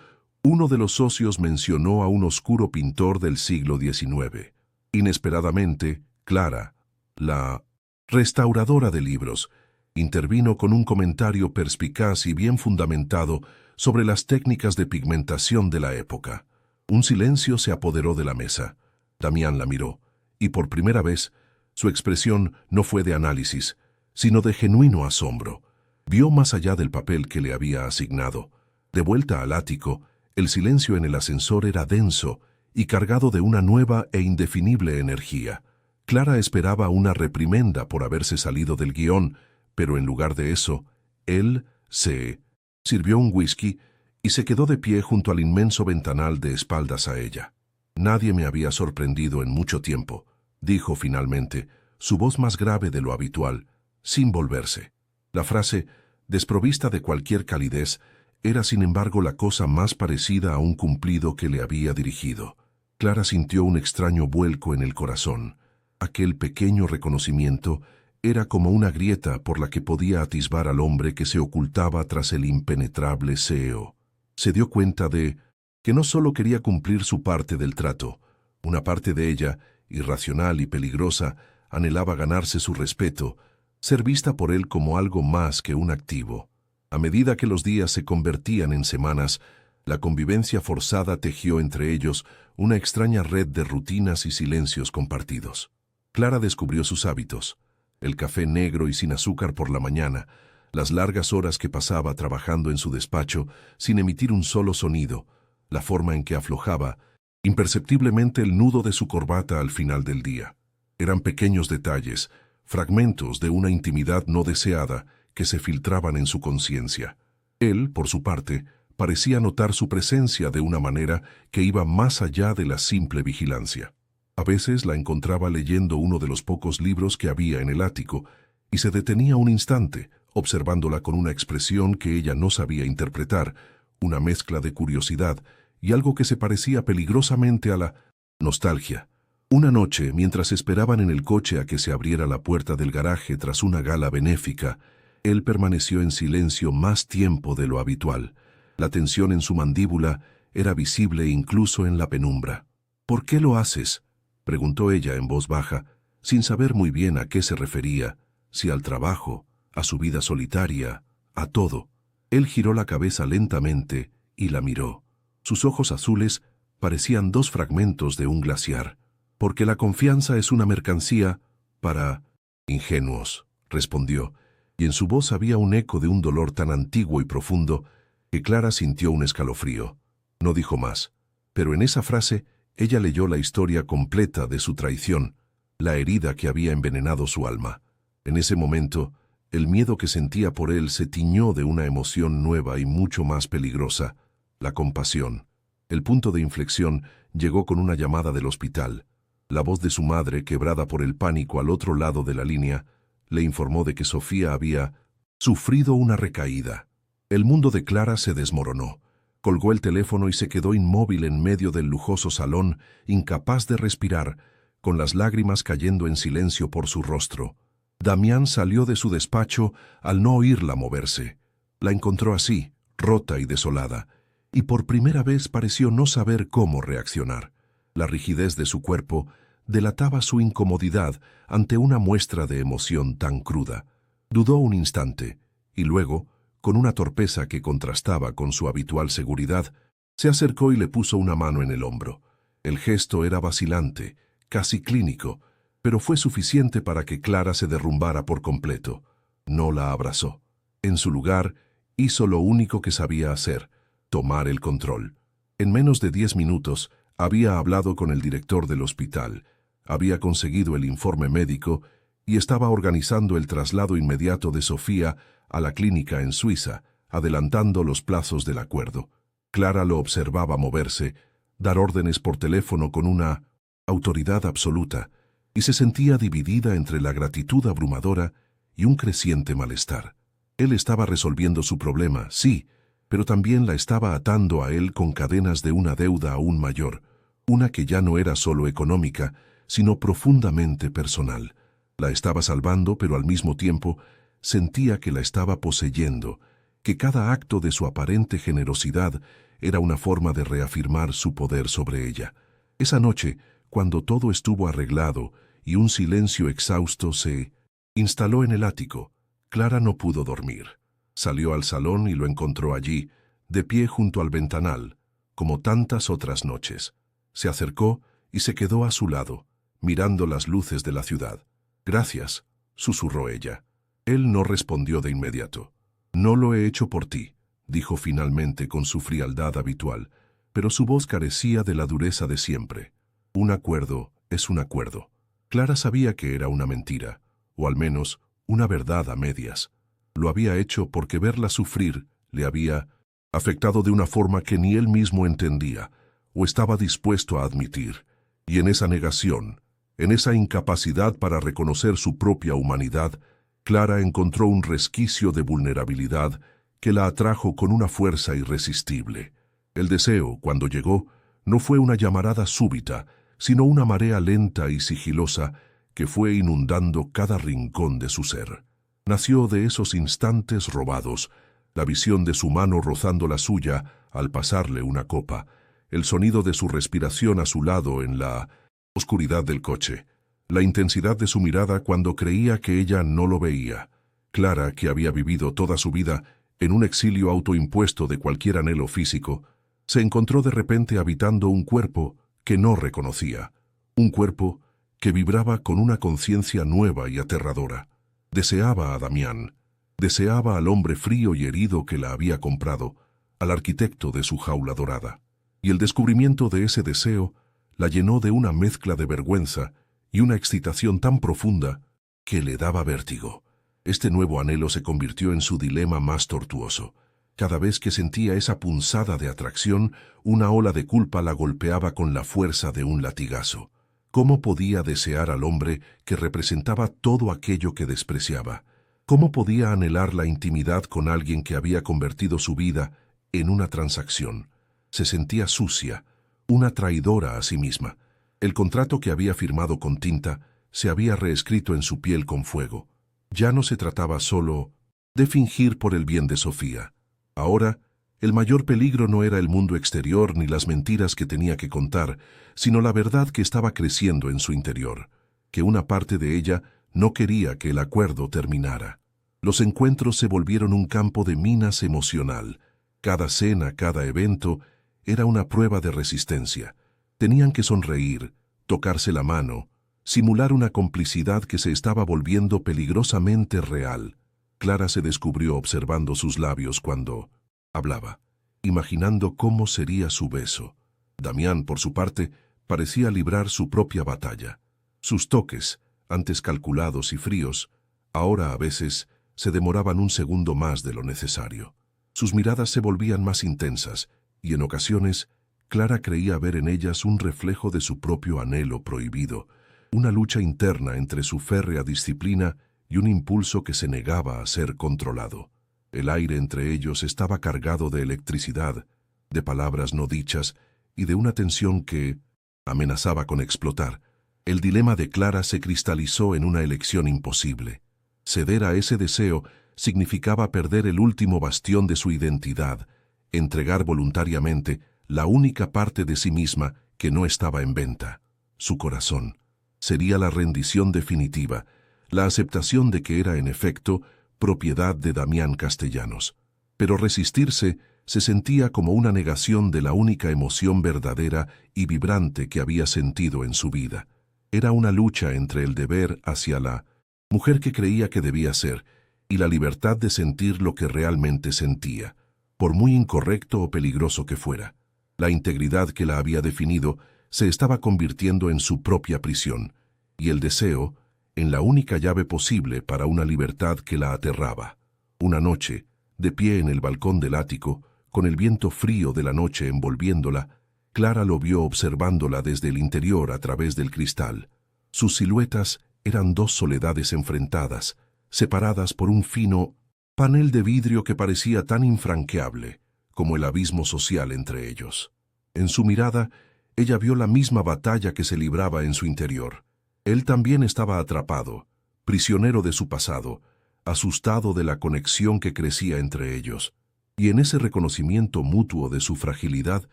uno de los socios mencionó a un oscuro pintor del siglo XIX. Inesperadamente, Clara, la restauradora de libros, intervino con un comentario perspicaz y bien fundamentado sobre las técnicas de pigmentación de la época. Un silencio se apoderó de la mesa. Damián la miró, y por primera vez, su expresión no fue de análisis, sino de genuino asombro. Vio más allá del papel que le había asignado. De vuelta al ático, el silencio en el ascensor era denso y cargado de una nueva e indefinible energía. Clara esperaba una reprimenda por haberse salido del guión, pero en lugar de eso, él se sirvió un whisky y se quedó de pie junto al inmenso ventanal de espaldas a ella. Nadie me había sorprendido en mucho tiempo, dijo finalmente, su voz más grave de lo habitual, sin volverse. La frase, desprovista de cualquier calidez, era sin embargo la cosa más parecida a un cumplido que le había dirigido. Clara sintió un extraño vuelco en el corazón. Aquel pequeño reconocimiento era como una grieta por la que podía atisbar al hombre que se ocultaba tras el impenetrable CEO. Se dio cuenta de que no solo quería cumplir su parte del trato, una parte de ella, irracional y peligrosa, anhelaba ganarse su respeto, ser vista por él como algo más que un activo. A medida que los días se convertían en semanas, la convivencia forzada tejió entre ellos una extraña red de rutinas y silencios compartidos. Clara descubrió sus hábitos: el café negro y sin azúcar por la mañana, las largas horas que pasaba trabajando en su despacho sin emitir un solo sonido, la forma en que aflojaba imperceptiblemente el nudo de su corbata al final del día. Eran pequeños detalles, fragmentos de una intimidad no deseada que se filtraban en su conciencia. Él, por su parte, parecía notar su presencia de una manera que iba más allá de la simple vigilancia. A veces la encontraba leyendo uno de los pocos libros que había en el ático y se detenía un instante, observándola con una expresión que ella no sabía interpretar, una mezcla de curiosidad y algo que se parecía peligrosamente a la nostalgia. Una noche, mientras esperaban en el coche a que se abriera la puerta del garaje tras una gala benéfica, él permaneció en silencio más tiempo de lo habitual. La tensión en su mandíbula era visible incluso en la penumbra. «¿Por qué lo haces?», preguntó ella en voz baja, sin saber muy bien a qué se refería, si al trabajo, a su vida solitaria, a todo. Él giró la cabeza lentamente y la miró. Sus ojos azules parecían dos fragmentos de un glaciar. Porque la confianza es una mercancía para ingenuos, respondió, y en su voz había un eco de un dolor tan antiguo y profundo que Clara sintió un escalofrío. No dijo más, pero en esa frase ella leyó la historia completa de su traición, la herida que había envenenado su alma. En ese momento, el miedo que sentía por él se tiñó de una emoción nueva y mucho más peligrosa, la compasión. El punto de inflexión llegó con una llamada del hospital. La voz de su madre, quebrada por el pánico al otro lado de la línea, le informó de que Sofía había sufrido una recaída. El mundo de Clara se desmoronó. Colgó el teléfono y se quedó inmóvil en medio del lujoso salón, incapaz de respirar, con las lágrimas cayendo en silencio por su rostro. Damián salió de su despacho al no oírla moverse. La encontró así, rota y desolada, y por primera vez pareció no saber cómo reaccionar. La rigidez de su cuerpo delataba su incomodidad ante una muestra de emoción tan cruda. Dudó un instante, y luego, con una torpeza que contrastaba con su habitual seguridad, se acercó y le puso una mano en el hombro. El gesto era vacilante, casi clínico, pero fue suficiente para que Clara se derrumbara por completo. No la abrazó. En su lugar, hizo lo único que sabía hacer, tomar el control. En menos de 10 minutos, había hablado con el director del hospital, había conseguido el informe médico y estaba organizando el traslado inmediato de Sofía a la clínica en Suiza, adelantando los plazos del acuerdo. Clara lo observaba moverse, dar órdenes por teléfono con una autoridad absoluta, y se sentía dividida entre la gratitud abrumadora y un creciente malestar. Él estaba resolviendo su problema, sí, pero también la estaba atando a él con cadenas de una deuda aún mayor, una que ya no era solo económica, sino profundamente personal. La estaba salvando, pero al mismo tiempo sentía que la estaba poseyendo, que cada acto de su aparente generosidad era una forma de reafirmar su poder sobre ella. Esa noche, cuando todo estuvo arreglado y un silencio exhausto se instaló en el ático, Clara no pudo dormir. Salió al salón y lo encontró allí, de pie junto al ventanal, como tantas otras noches. Se acercó y se quedó a su lado, mirando las luces de la ciudad. «Gracias», susurró ella. Él no respondió de inmediato. «No lo he hecho por ti», dijo finalmente con su frialdad habitual, pero su voz carecía de la dureza de siempre. «Un acuerdo es un acuerdo». Clara sabía que era una mentira, o al menos una verdad a medias. Lo había hecho porque verla sufrir le había afectado de una forma que ni él mismo entendía o estaba dispuesto a admitir. Y en esa negación, en esa incapacidad para reconocer su propia humanidad, Clara encontró un resquicio de vulnerabilidad que la atrajo con una fuerza irresistible. El deseo, cuando llegó, no fue una llamarada súbita, sino una marea lenta y sigilosa que fue inundando cada rincón de su ser. Nació de esos instantes robados, la visión de su mano rozando la suya al pasarle una copa, el sonido de su respiración a su lado en la oscuridad del coche, la intensidad de su mirada cuando creía que ella no lo veía. Clara, que había vivido toda su vida en un exilio autoimpuesto de cualquier anhelo físico, se encontró de repente habitando un cuerpo que no reconocía, un cuerpo que vibraba con una conciencia nueva y aterradora. Deseaba a Damián, deseaba al hombre frío y herido que la había comprado, al arquitecto de su jaula dorada. Y el descubrimiento de ese deseo la llenó de una mezcla de vergüenza y una excitación tan profunda que le daba vértigo. Este nuevo anhelo se convirtió en su dilema más tortuoso. Cada vez que sentía esa punzada de atracción, una ola de culpa la golpeaba con la fuerza de un latigazo. ¿Cómo podía desear al hombre que representaba todo aquello que despreciaba? ¿Cómo podía anhelar la intimidad con alguien que había convertido su vida en una transacción? Se sentía sucia, una traidora a sí misma. El contrato que había firmado con tinta se había reescrito en su piel con fuego. Ya no se trataba solo de fingir por el bien de Sofía. Ahora, el mayor peligro no era el mundo exterior ni las mentiras que tenía que contar, sino la verdad que estaba creciendo en su interior, que una parte de ella no quería que el acuerdo terminara. Los encuentros se volvieron un campo de minas emocional. Cada cena, cada evento, era una prueba de resistencia. Tenían que sonreír, tocarse la mano, simular una complicidad que se estaba volviendo peligrosamente real. Clara se descubrió observando sus labios cuando hablaba, imaginando cómo sería su beso. Damián, por su parte, parecía librar su propia batalla. Sus toques, antes calculados y fríos, ahora a veces se demoraban un segundo más de lo necesario. Sus miradas se volvían más intensas, y en ocasiones, Clara creía ver en ellas un reflejo de su propio anhelo prohibido, una lucha interna entre su férrea disciplina y un impulso que se negaba a ser controlado. El aire entre ellos estaba cargado de electricidad, de palabras no dichas y de una tensión que amenazaba con explotar. El dilema de Clara se cristalizó en una elección imposible. Ceder a ese deseo significaba perder el último bastión de su identidad, entregar voluntariamente la única parte de sí misma que no estaba en venta, su corazón. Sería la rendición definitiva, la aceptación de que era en efecto propiedad de Damián Castellanos. Pero resistirse se sentía como una negación de la única emoción verdadera y vibrante que había sentido en su vida. Era una lucha entre el deber hacia la mujer que creía que debía ser y la libertad de sentir lo que realmente sentía, por muy incorrecto o peligroso que fuera. La integridad que la había definido se estaba convirtiendo en su propia prisión, y el deseo en la única llave posible para una libertad que la aterraba. Una noche, de pie en el balcón del ático, con el viento frío de la noche envolviéndola, Clara lo vio observándola desde el interior a través del cristal. Sus siluetas eran dos soledades enfrentadas, separadas por un fino panel de vidrio que parecía tan infranqueable como el abismo social entre ellos. En su mirada, ella vio la misma batalla que se libraba en su interior. Él también estaba atrapado, prisionero de su pasado, asustado de la conexión que crecía entre ellos. Y en ese reconocimiento mutuo de su fragilidad,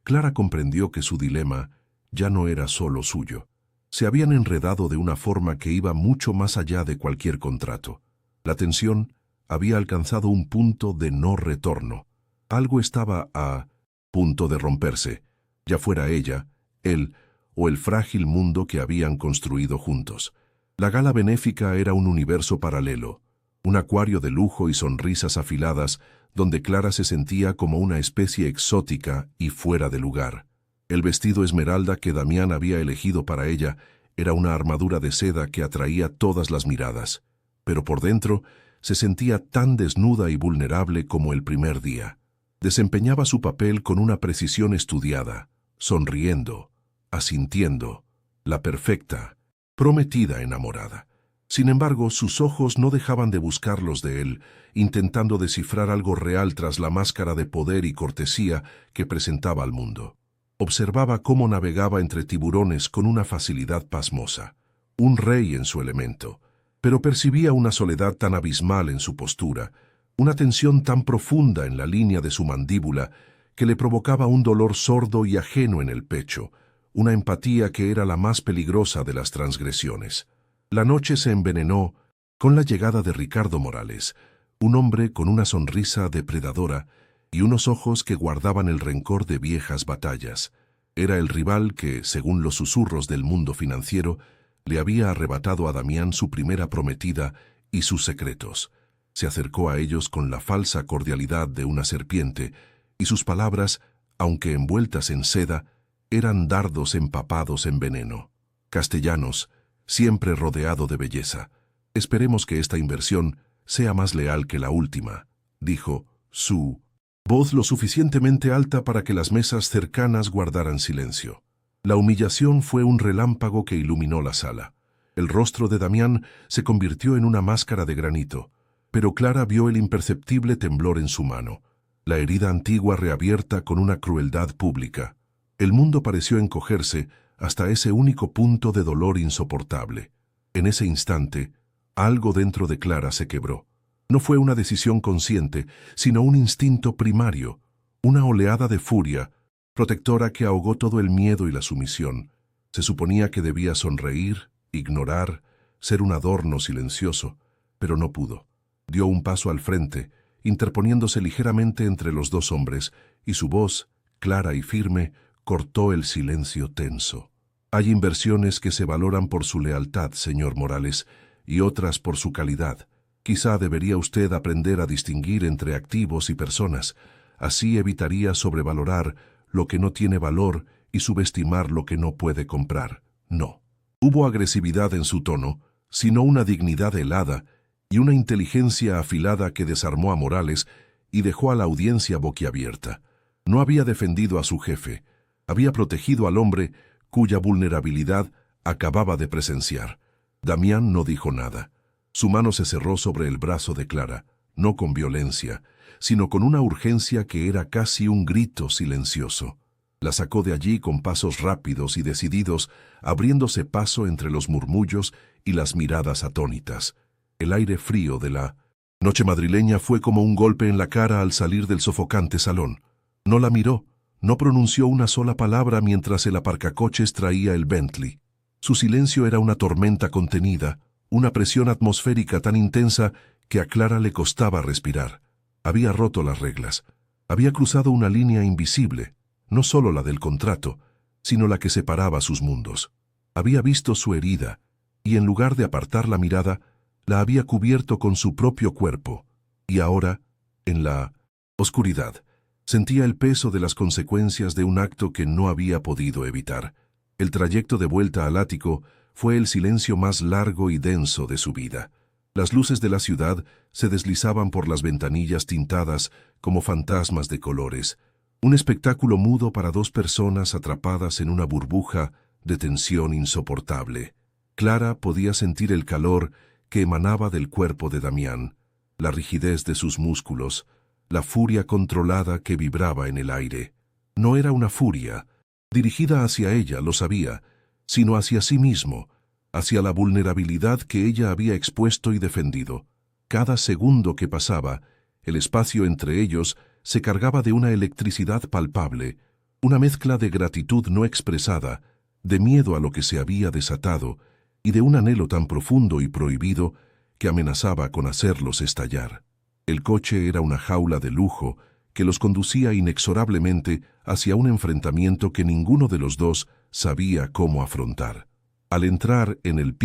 Clara comprendió que su dilema ya no era solo suyo. Se habían enredado de una forma que iba mucho más allá de cualquier contrato. La tensión había alcanzado un punto de no retorno. Algo estaba a punto de romperse, ya fuera ella, él o el frágil mundo que habían construido juntos. La gala benéfica era un universo paralelo, un acuario de lujo y sonrisas afiladas donde Clara se sentía como una especie exótica y fuera de lugar. El vestido esmeralda que Damián había elegido para ella era una armadura de seda que atraía todas las miradas, pero por dentro se sentía tan desnuda y vulnerable como el primer día. Desempeñaba su papel con una precisión estudiada, sonriendo, asintiendo, la perfecta, prometida enamorada. Sin embargo, sus ojos no dejaban de buscar los de él, intentando descifrar algo real tras la máscara de poder y cortesía que presentaba al mundo. Observaba cómo navegaba entre tiburones con una facilidad pasmosa, un rey en su elemento, pero percibía una soledad tan abismal en su postura, una tensión tan profunda en la línea de su mandíbula, que le provocaba un dolor sordo y ajeno en el pecho, una empatía que era la más peligrosa de las transgresiones. La noche se envenenó con la llegada de Ricardo Morales, un hombre con una sonrisa depredadora y unos ojos que guardaban el rencor de viejas batallas. Era el rival que, según los susurros del mundo financiero, le había arrebatado a Damián su primera prometida y sus secretos. Se acercó a ellos con la falsa cordialidad de una serpiente, y sus palabras, aunque envueltas en seda, eran dardos empapados en veneno. Castellanos, siempre rodeado de belleza. Esperemos que esta inversión sea más leal que la última, dijo, su voz lo suficientemente alta para que las mesas cercanas guardaran silencio. La humillación fue un relámpago que iluminó la sala. El rostro de Damián se convirtió en una máscara de granito, pero Clara vio el imperceptible temblor en su mano, la herida antigua reabierta con una crueldad pública. El mundo pareció encogerse hasta ese único punto de dolor insoportable. En ese instante, algo dentro de Clara se quebró. No fue una decisión consciente, sino un instinto primario, una oleada de furia, protectora que ahogó todo el miedo y la sumisión. Se suponía que debía sonreír, ignorar, ser un adorno silencioso, pero no pudo. Dio un paso al frente, interponiéndose ligeramente entre los dos hombres, y su voz, clara y firme, cortó el silencio tenso. Hay inversiones que se valoran por su lealtad, señor Morales, y otras por su calidad. Quizá debería usted aprender a distinguir entre activos y personas. Así evitaría sobrevalorar lo que no tiene valor y subestimar lo que no puede comprar. No. Hubo agresividad en su tono, sino una dignidad helada y una inteligencia afilada que desarmó a Morales y dejó a la audiencia boquiabierta. No había defendido a su jefe, había protegido al hombre cuya vulnerabilidad acababa de presenciar. Damián no dijo nada. Su mano se cerró sobre el brazo de Clara, no con violencia, sino con una urgencia que era casi un grito silencioso. La sacó de allí con pasos rápidos y decididos, abriéndose paso entre los murmullos y las miradas atónitas. El aire frío de la noche madrileña fue como un golpe en la cara al salir del sofocante salón. No la miró, no pronunció una sola palabra mientras el aparcacoches traía el Bentley. Su silencio era una tormenta contenida, una presión atmosférica tan intensa que a Clara le costaba respirar. Había roto las reglas. Había cruzado una línea invisible, no solo la del contrato, sino la que separaba sus mundos. Había visto su herida, y en lugar de apartar la mirada, la había cubierto con su propio cuerpo. Y ahora, en la oscuridad, sentía el peso de las consecuencias de un acto que no había podido evitar. El trayecto de vuelta al ático fue el silencio más largo y denso de su vida. Las luces de la ciudad se deslizaban por las ventanillas tintadas como fantasmas de colores, un espectáculo mudo para dos personas atrapadas en una burbuja de tensión insoportable. Clara podía sentir el calor que emanaba del cuerpo de Damián, la rigidez de sus músculos, la furia controlada que vibraba en el aire. No era una furia dirigida hacia ella, lo sabía, sino hacia sí mismo, hacia la vulnerabilidad que ella había expuesto y defendido. Cada segundo que pasaba, el espacio entre ellos se cargaba de una electricidad palpable, una mezcla de gratitud no expresada, de miedo a lo que se había desatado y de un anhelo tan profundo y prohibido que amenazaba con hacerlos estallar. El coche era una jaula de lujo que los conducía inexorablemente hacia un enfrentamiento que ninguno de los dos sabía cómo afrontar. Al entrar en el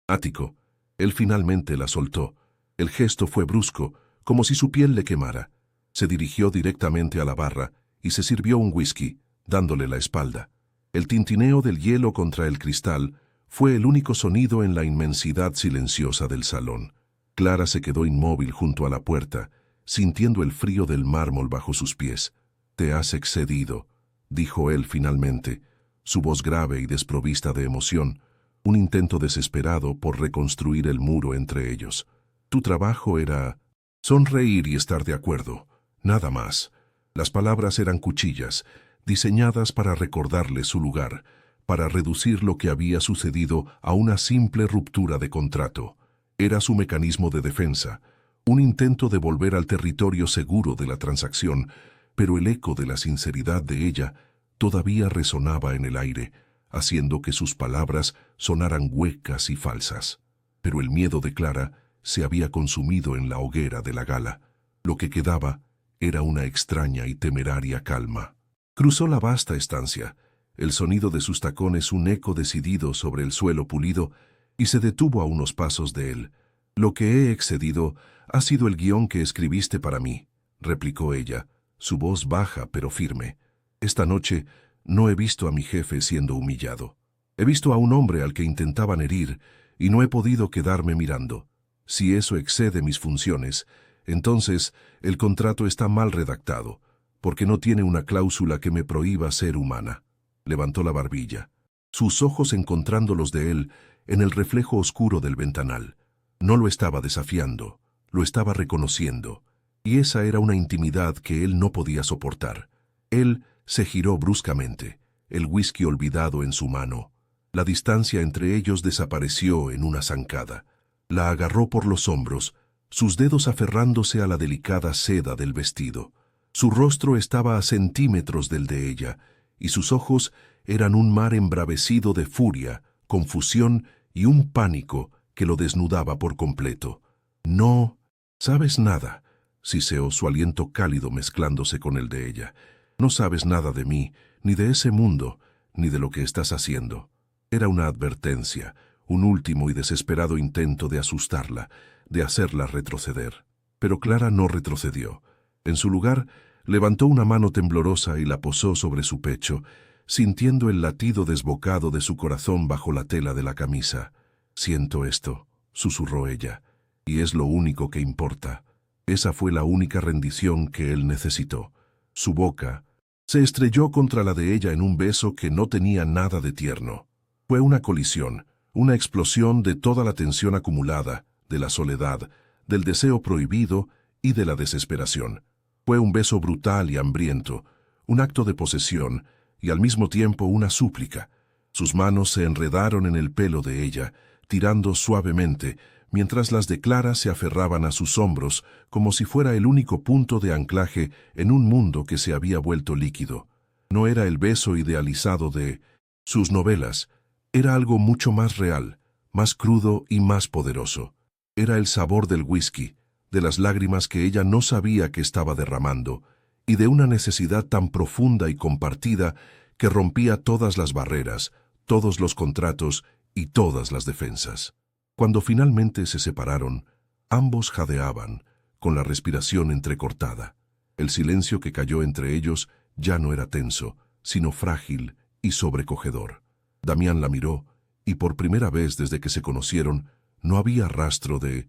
ático, él finalmente la soltó. El gesto fue brusco, como si su piel le quemara. Se dirigió directamente a la barra y se sirvió un whisky, dándole la espalda. El tintineo del hielo contra el cristal fue el único sonido en la inmensidad silenciosa del salón. Clara se quedó inmóvil junto a la puerta, sintiendo el frío del mármol bajo sus pies. «Te has excedido», dijo él finalmente, su voz grave y desprovista de emoción, un intento desesperado por reconstruir el muro entre ellos. «Tu trabajo era sonreír y estar de acuerdo, nada más». Las palabras eran cuchillas, diseñadas para recordarle su lugar, para reducir lo que había sucedido a una simple ruptura de contrato. Era su mecanismo de defensa, un intento de volver al territorio seguro de la transacción, pero el eco de la sinceridad de ella todavía resonaba en el aire, haciendo que sus palabras sonaran huecas y falsas. Pero el miedo de Clara se había consumido en la hoguera de la gala. Lo que quedaba era una extraña y temeraria calma. Cruzó la vasta estancia, el sonido de sus tacones un eco decidido sobre el suelo pulido, y se detuvo a unos pasos de él. «Lo que he excedido ha sido el guión que escribiste para mí», replicó ella, su voz baja pero firme. «Esta noche no he visto a mi jefe siendo humillado. He visto a un hombre al que intentaban herir y no he podido quedarme mirando. Si eso excede mis funciones, entonces el contrato está mal redactado, porque no tiene una cláusula que me prohíba ser humana». Levantó la barbilla, sus ojos encontrando los de él en el reflejo oscuro del ventanal. No lo estaba desafiando, lo estaba reconociendo, y esa era una intimidad que él no podía soportar. Él se giró bruscamente, el whisky olvidado en su mano. La distancia entre ellos desapareció en una zancada. La agarró por los hombros, sus dedos aferrándose a la delicada seda del vestido. Su rostro estaba a centímetros del de ella, y sus ojos eran un mar embravecido de furia, confusión y un pánico que lo desnudaba por completo. No sabes nada, siseó su aliento cálido mezclándose con el de ella. No sabes nada de mí, ni de ese mundo, ni de lo que estás haciendo. Era una advertencia, un último y desesperado intento de asustarla, de hacerla retroceder. Pero Clara no retrocedió. En su lugar, levantó una mano temblorosa y la posó sobre su pecho, sintiendo el latido desbocado de su corazón bajo la tela de la camisa. «Siento esto», susurró ella, «y es lo único que importa». Esa fue la única rendición que él necesitó. Su boca se estrelló contra la de ella en un beso que no tenía nada de tierno. Fue una colisión, una explosión de toda la tensión acumulada, de la soledad, del deseo prohibido y de la desesperación. Fue un beso brutal y hambriento, un acto de posesión y al mismo tiempo una súplica. Sus manos se enredaron en el pelo de ella, tirando suavemente, mientras las de Clara se aferraban a sus hombros como si fuera el único punto de anclaje en un mundo que se había vuelto líquido. No era el beso idealizado de sus novelas, era algo mucho más real, más crudo y más poderoso. Era el sabor del whisky, de las lágrimas que ella no sabía que estaba derramando, y de una necesidad tan profunda y compartida que rompía todas las barreras, todos los contratos y todas las defensas. Cuando finalmente se separaron, ambos jadeaban, con la respiración entrecortada. El silencio que cayó entre ellos ya no era tenso, sino frágil y sobrecogedor. Damián la miró, y por primera vez desde que se conocieron, no había rastro de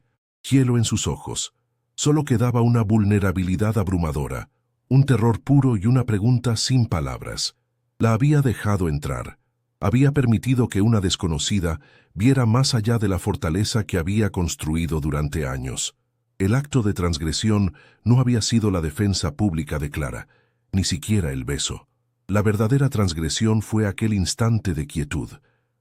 hielo en sus ojos. Solo quedaba una vulnerabilidad abrumadora, un terror puro y una pregunta sin palabras. La había dejado entrar. Había permitido que una desconocida viera más allá de la fortaleza que había construido durante años. El acto de transgresión no había sido la defensa pública de Clara, ni siquiera el beso. La verdadera transgresión fue aquel instante de quietud,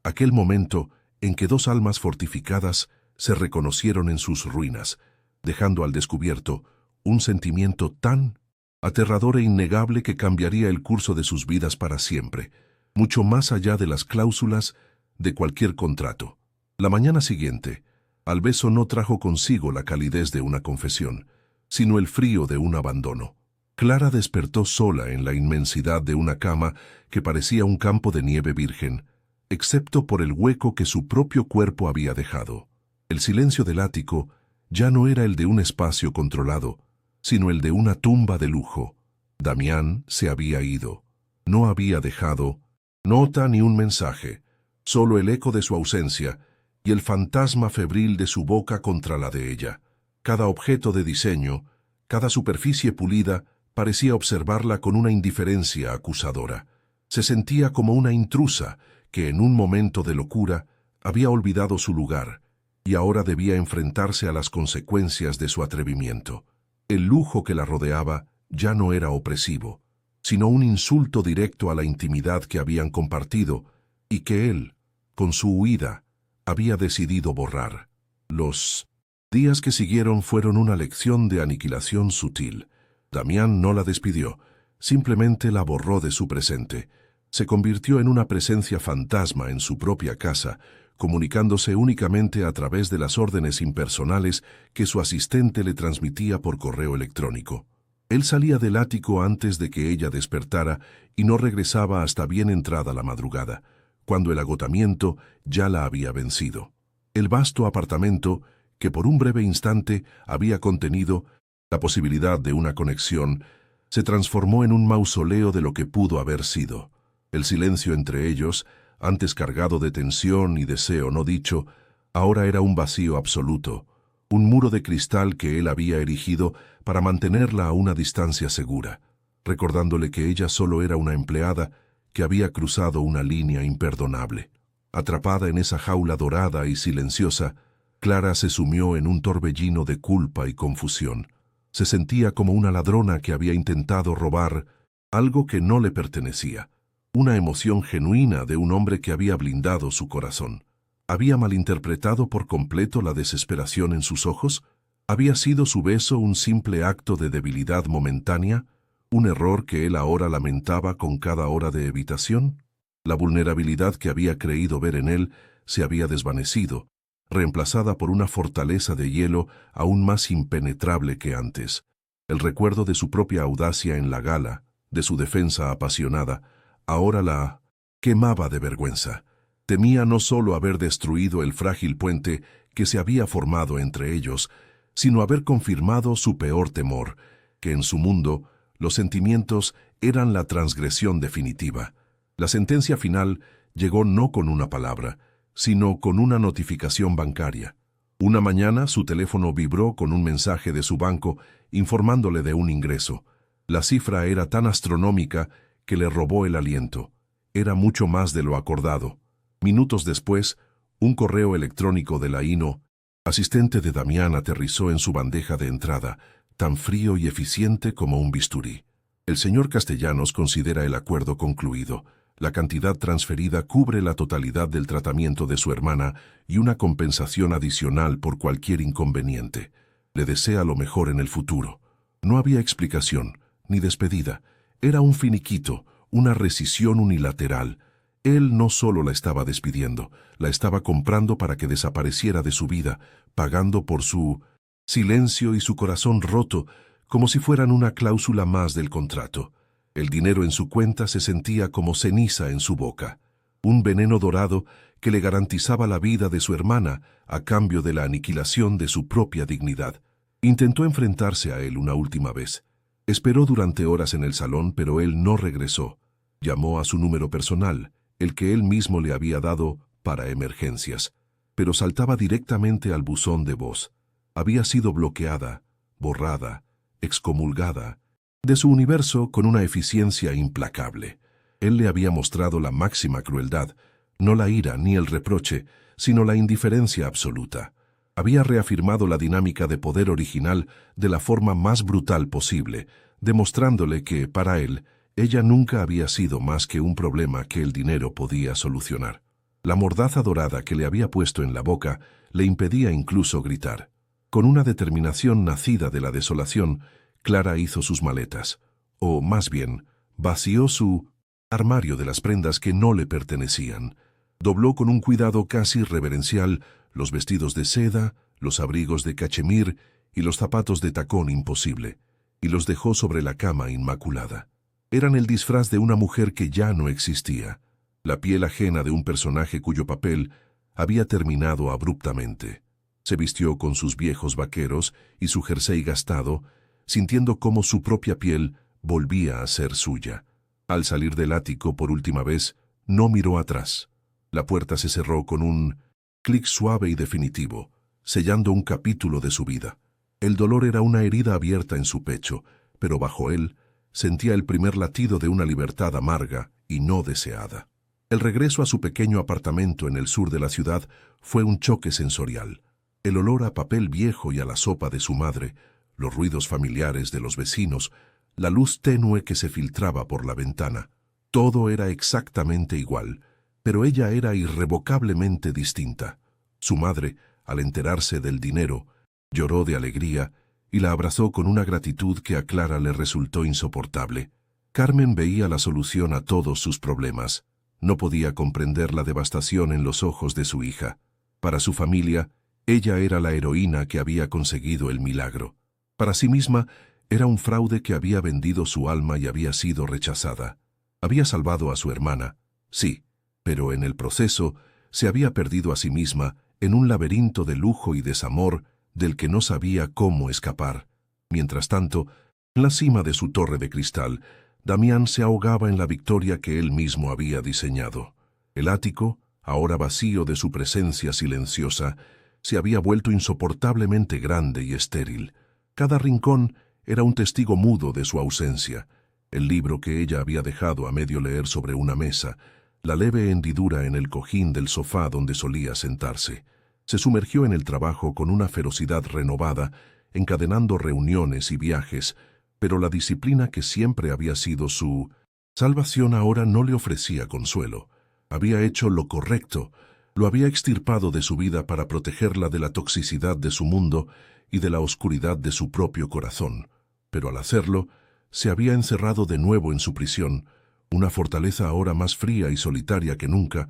aquel momento en que dos almas fortificadas se reconocieron en sus ruinas, dejando al descubierto un sentimiento tan aterrador e innegable que cambiaría el curso de sus vidas para siempre, mucho más allá de las cláusulas de cualquier contrato. La mañana siguiente, al beso no trajo consigo la calidez de una confesión, sino el frío de un abandono. Clara despertó sola en la inmensidad de una cama que parecía un campo de nieve virgen, excepto por el hueco que su propio cuerpo había dejado. El silencio del ático ya no era el de un espacio controlado, sino el de una tumba de lujo. Damián se había ido. No había dejado nota ni un mensaje, solo el eco de su ausencia y el fantasma febril de su boca contra la de ella. Cada objeto de diseño, cada superficie pulida, parecía observarla con una indiferencia acusadora. Se sentía como una intrusa que en un momento de locura había olvidado su lugar y ahora debía enfrentarse a las consecuencias de su atrevimiento. El lujo que la rodeaba ya no era opresivo, sino un insulto directo a la intimidad que habían compartido y que él, con su huida, había decidido borrar. Los días que siguieron fueron una lección de aniquilación sutil. Damián no la despidió, simplemente la borró de su presente. Se convirtió en una presencia fantasma en su propia casa, comunicándose únicamente a través de las órdenes impersonales que su asistente le transmitía por correo electrónico. Él salía del ático antes de que ella despertara y no regresaba hasta bien entrada la madrugada, cuando el agotamiento ya la había vencido. El vasto apartamento, que por un breve instante había contenido la posibilidad de una conexión, se transformó en un mausoleo de lo que pudo haber sido. El silencio entre ellos, antes cargado de tensión y deseo no dicho, ahora era un vacío absoluto, un muro de cristal que él había erigido para mantenerla a una distancia segura, recordándole que ella solo era una empleada que había cruzado una línea imperdonable. Atrapada en esa jaula dorada y silenciosa, Clara se sumió en un torbellino de culpa y confusión. Se sentía como una ladrona que había intentado robar algo que no le pertenecía, una emoción genuina de un hombre que había blindado su corazón. ¿Había malinterpretado por completo la desesperación en sus ojos? ¿Había sido su beso un simple acto de debilidad momentánea? ¿Un error que él ahora lamentaba con cada hora de evitación? La vulnerabilidad que había creído ver en él se había desvanecido, reemplazada por una fortaleza de hielo aún más impenetrable que antes. El recuerdo de su propia audacia en la gala, de su defensa apasionada, ahora la quemaba de vergüenza. Temía no solo haber destruido el frágil puente que se había formado entre ellos, sino haber confirmado su peor temor, que en su mundo los sentimientos eran la transgresión definitiva. La sentencia final llegó no con una palabra, sino con una notificación bancaria. Una mañana su teléfono vibró con un mensaje de su banco informándole de un ingreso. La cifra era tan astronómica que le robó el aliento. Era mucho más de lo acordado. Minutos después, un correo electrónico de la INO, asistente de Damián, aterrizó en su bandeja de entrada, tan frío y eficiente como un bisturí. El señor Castellanos considera el acuerdo concluido. La cantidad transferida cubre la totalidad del tratamiento de su hermana y una compensación adicional por cualquier inconveniente. Le desea lo mejor en el futuro. No había explicación, ni despedida. Era un finiquito, una rescisión unilateral. Él no solo la estaba despidiendo, la estaba comprando para que desapareciera de su vida, pagando por su silencio y su corazón roto, como si fueran una cláusula más del contrato. El dinero en su cuenta se sentía como ceniza en su boca, un veneno dorado que le garantizaba la vida de su hermana a cambio de la aniquilación de su propia dignidad. Intentó enfrentarse a él una última vez. Esperó durante horas en el salón, pero él no regresó. Llamó a su número personal, el que él mismo le había dado para emergencias, pero saltaba directamente al buzón de voz. Había sido bloqueada, borrada, excomulgada de su universo con una eficiencia implacable. Él le había mostrado la máxima crueldad, no la ira ni el reproche, sino la indiferencia absoluta. Había reafirmado la dinámica de poder original de la forma más brutal posible, demostrándole que, para él, ella nunca había sido más que un problema que el dinero podía solucionar. La mordaza dorada que le había puesto en la boca le impedía incluso gritar. Con una determinación nacida de la desolación, Clara hizo sus maletas, o más bien, vació su armario de las prendas que no le pertenecían. Dobló con un cuidado casi reverencial los vestidos de seda, los abrigos de cachemir y los zapatos de tacón imposible, y los dejó sobre la cama inmaculada. Eran el disfraz de una mujer que ya no existía, la piel ajena de un personaje cuyo papel había terminado abruptamente. Se vistió con sus viejos vaqueros y su jersey gastado, sintiendo cómo su propia piel volvía a ser suya. Al salir del ático por última vez, no miró atrás. La puerta se cerró con un clic suave y definitivo, sellando un capítulo de su vida. El dolor era una herida abierta en su pecho, pero bajo él sentía el primer latido de una libertad amarga y no deseada. El regreso a su pequeño apartamento en el sur de la ciudad fue un choque sensorial. El olor a papel viejo y a la sopa de su madre, los ruidos familiares de los vecinos, la luz tenue que se filtraba por la ventana. Todo era exactamente igual, pero ella era irrevocablemente distinta. Su madre, al enterarse del dinero, lloró de alegría y la abrazó con una gratitud que a Clara le resultó insoportable. Carmen veía la solución a todos sus problemas. No podía comprender la devastación en los ojos de su hija. Para su familia, ella era la heroína que había conseguido el milagro. Para sí misma, era un fraude que había vendido su alma y había sido rechazada. Había salvado a su hermana, sí, pero en el proceso se había perdido a sí misma en un laberinto de lujo y desamor del que no sabía cómo escapar. Mientras tanto, en la cima de su torre de cristal, Damián se ahogaba en la victoria que él mismo había diseñado. El ático, ahora vacío de su presencia silenciosa, se había vuelto insoportablemente grande y estéril. Cada rincón era un testigo mudo de su ausencia. El libro que ella había dejado a medio leer sobre una mesa, la leve hendidura en el cojín del sofá donde solía sentarse. Se sumergió en el trabajo con una ferocidad renovada, encadenando reuniones y viajes, pero la disciplina que siempre había sido su salvación ahora no le ofrecía consuelo. Había hecho lo correcto, lo había extirpado de su vida para protegerla de la toxicidad de su mundo y de la oscuridad de su propio corazón. Pero al hacerlo, se había encerrado de nuevo en su prisión, una fortaleza ahora más fría y solitaria que nunca,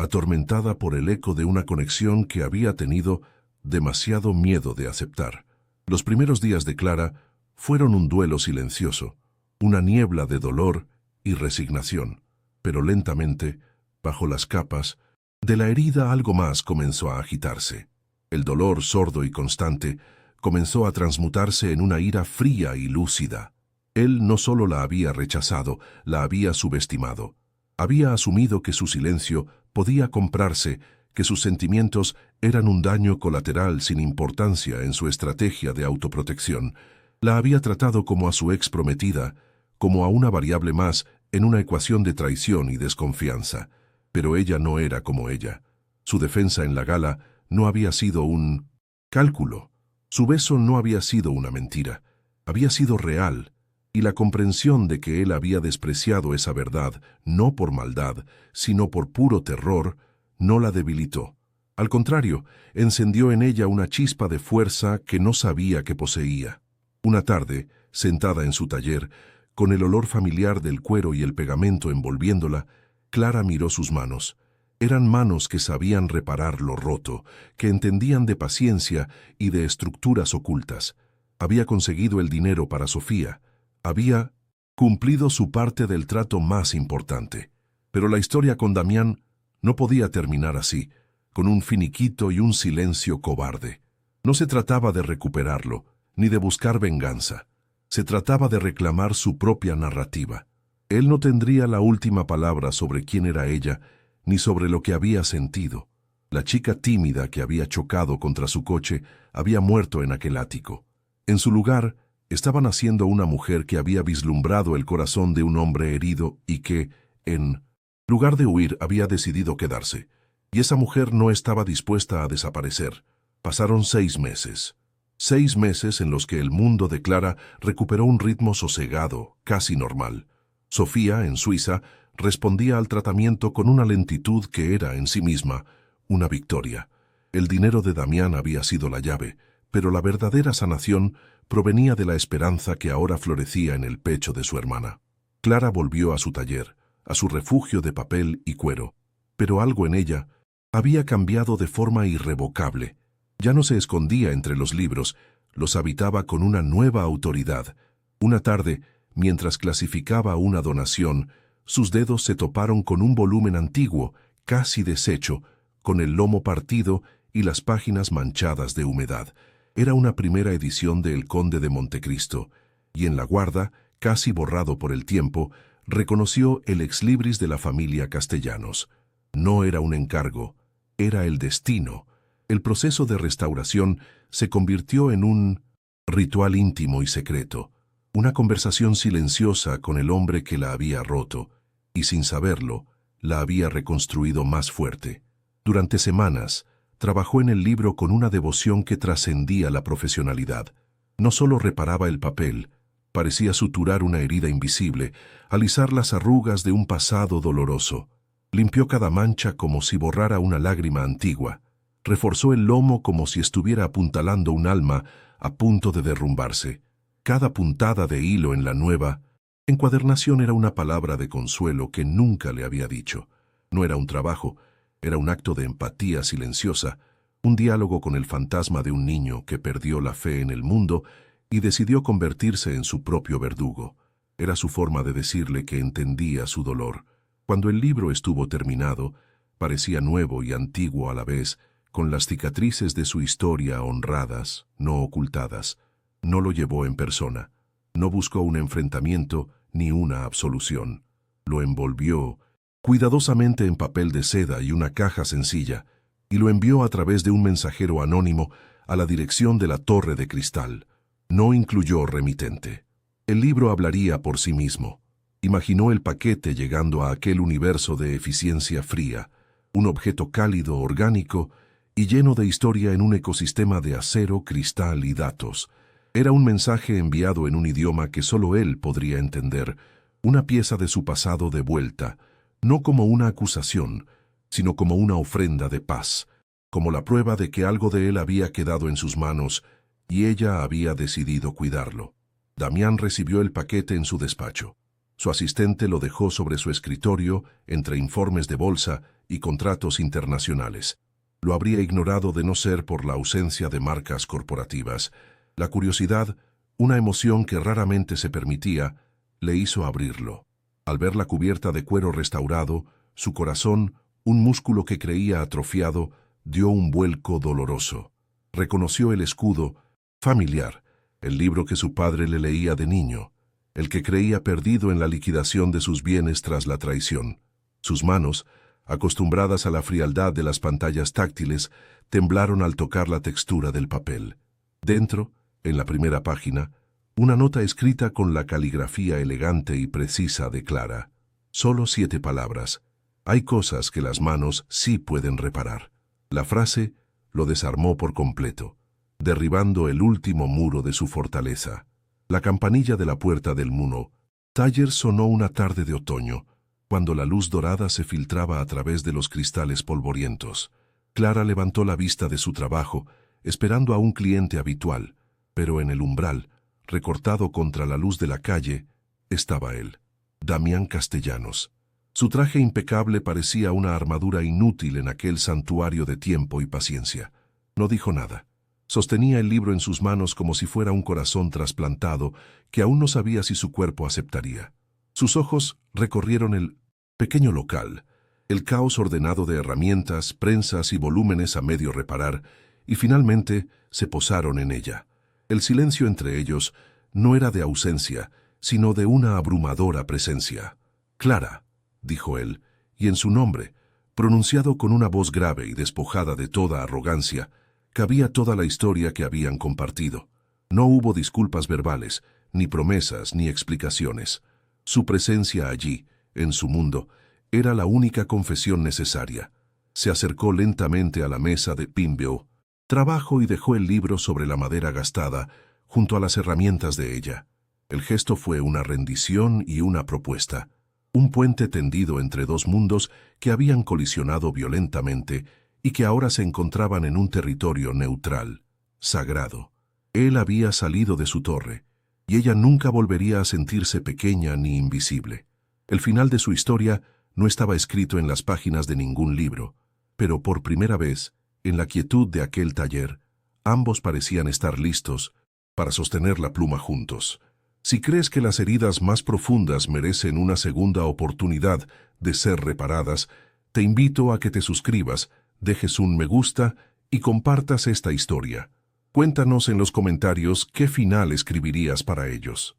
atormentada por el eco de una conexión que había tenido demasiado miedo de aceptar. Los primeros días de Clara fueron un duelo silencioso, una niebla de dolor y resignación, pero lentamente, bajo las capas, de la herida algo más comenzó a agitarse. El dolor sordo y constante comenzó a transmutarse en una ira fría y lúcida. Él no solo la había rechazado, la había subestimado. Había asumido que su silencio podía comprarse, que sus sentimientos eran un daño colateral sin importancia en su estrategia de autoprotección. La había tratado como a su ex prometida, como a una variable más en una ecuación de traición y desconfianza. Pero ella no era como ella. Su defensa en la gala no había sido un cálculo. Su beso no había sido una mentira. Había sido real. Y la comprensión de que él había despreciado esa verdad, no por maldad, sino por puro terror, no la debilitó. Al contrario, encendió en ella una chispa de fuerza que no sabía que poseía. Una tarde, sentada en su taller, con el olor familiar del cuero y el pegamento envolviéndola, Clara miró sus manos. Eran manos que sabían reparar lo roto, que entendían de paciencia y de estructuras ocultas. Había conseguido el dinero para Sofía. Había cumplido su parte del trato más importante. Pero la historia con Damián no podía terminar así, con un finiquito y un silencio cobarde. No se trataba de recuperarlo, ni de buscar venganza. Se trataba de reclamar su propia narrativa. Él no tendría la última palabra sobre quién era ella, ni sobre lo que había sentido. La chica tímida que había chocado contra su coche había muerto en aquel ático. En su lugar, estaba naciendo una mujer que había vislumbrado el corazón de un hombre herido y que, en lugar de huir, había decidido quedarse. Y esa mujer no estaba dispuesta a desaparecer. Pasaron 6 meses. 6 meses en los que el mundo de Clara recuperó un ritmo sosegado, casi normal. Sofía, en Suiza, respondía al tratamiento con una lentitud que era, en sí misma, una victoria. El dinero de Damián había sido la llave, pero la verdadera sanación provenía de la esperanza que ahora florecía en el pecho de su hermana. Clara volvió a su taller, a su refugio de papel y cuero, pero algo en ella había cambiado de forma irrevocable. Ya no se escondía entre los libros, los habitaba con una nueva autoridad. Una tarde, mientras clasificaba una donación, sus dedos se toparon con un volumen antiguo, casi deshecho, con el lomo partido y las páginas manchadas de humedad. Era una primera edición de El Conde de Montecristo, y en la guarda, casi borrado por el tiempo, reconoció el exlibris de la familia Castellanos. No era un encargo, era el destino. El proceso de restauración se convirtió en un ritual íntimo y secreto, una conversación silenciosa con el hombre que la había roto, y sin saberlo, la había reconstruido más fuerte. Durante semanas, trabajó en el libro con una devoción que trascendía la profesionalidad. No solo reparaba el papel, parecía suturar una herida invisible, alisar las arrugas de un pasado doloroso. Limpió cada mancha como si borrara una lágrima antigua. Reforzó el lomo como si estuviera apuntalando un alma a punto de derrumbarse. Cada puntada de hilo en la nueva encuadernación era una palabra de consuelo que nunca le había dicho. No era un trabajo, era un acto de empatía silenciosa, un diálogo con el fantasma de un niño que perdió la fe en el mundo y decidió convertirse en su propio verdugo. Era su forma de decirle que entendía su dolor. Cuando el libro estuvo terminado, parecía nuevo y antiguo a la vez, con las cicatrices de su historia honradas, no ocultadas. No lo llevó en persona. No buscó un enfrentamiento ni una absolución. Lo envolvió cuidadosamente en papel de seda y una caja sencilla, y lo envió a través de un mensajero anónimo a la dirección de la Torre de Cristal. No incluyó remitente. El libro hablaría por sí mismo. Imaginó el paquete llegando a aquel universo de eficiencia fría, un objeto cálido, orgánico y lleno de historia en un ecosistema de acero, cristal y datos. Era un mensaje enviado en un idioma que solo él podría entender, una pieza de su pasado de vuelta, no como una acusación, sino como una ofrenda de paz, como la prueba de que algo de él había quedado en sus manos y ella había decidido cuidarlo. Damián recibió el paquete en su despacho. Su asistente lo dejó sobre su escritorio, entre informes de bolsa y contratos internacionales. Lo habría ignorado de no ser por la ausencia de marcas corporativas. La curiosidad, una emoción que raramente se permitía, le hizo abrirlo. Al ver la cubierta de cuero restaurado, su corazón, un músculo que creía atrofiado, dio un vuelco doloroso. Reconoció el escudo, familiar, el libro que su padre le leía de niño, el que creía perdido en la liquidación de sus bienes tras la traición. Sus manos, acostumbradas a la frialdad de las pantallas táctiles, temblaron al tocar la textura del papel. Dentro, en la primera página, una nota escrita con la caligrafía elegante y precisa de Clara. Solo 7 palabras. Hay cosas que las manos sí pueden reparar. La frase lo desarmó por completo, derribando el último muro de su fortaleza. La campanilla de la puerta del Muno Taller sonó una tarde de otoño, cuando la luz dorada se filtraba a través de los cristales polvorientos. Clara levantó la vista de su trabajo, esperando a un cliente habitual, pero en el umbral, recortado contra la luz de la calle, estaba él, Damián Castellanos. Su traje impecable parecía una armadura inútil en aquel santuario de tiempo y paciencia. No dijo nada. Sostenía el libro en sus manos como si fuera un corazón trasplantado que aún no sabía si su cuerpo aceptaría. Sus ojos recorrieron el pequeño local, el caos ordenado de herramientas, prensas y volúmenes a medio reparar, y finalmente se posaron en ella. El silencio entre ellos no era de ausencia, sino de una abrumadora presencia. «Clara», dijo él, y en su nombre, pronunciado con una voz grave y despojada de toda arrogancia, cabía toda la historia que habían compartido. No hubo disculpas verbales, ni promesas, ni explicaciones. Su presencia allí, en su mundo, era la única confesión necesaria. Se acercó lentamente a la mesa de Pimbeo, trabajo y dejó el libro sobre la madera gastada, junto a las herramientas de ella. El gesto fue una rendición y una propuesta. Un puente tendido entre dos mundos que habían colisionado violentamente y que ahora se encontraban en un territorio neutral, sagrado. Él había salido de su torre, y ella nunca volvería a sentirse pequeña ni invisible. El final de su historia no estaba escrito en las páginas de ningún libro, pero por primera vez, en la quietud de aquel taller, ambos parecían estar listos para sostener la pluma juntos. Si crees que las heridas más profundas merecen una segunda oportunidad de ser reparadas, te invito a que te suscribas, dejes un me gusta y compartas esta historia. Cuéntanos en los comentarios qué final escribirías para ellos.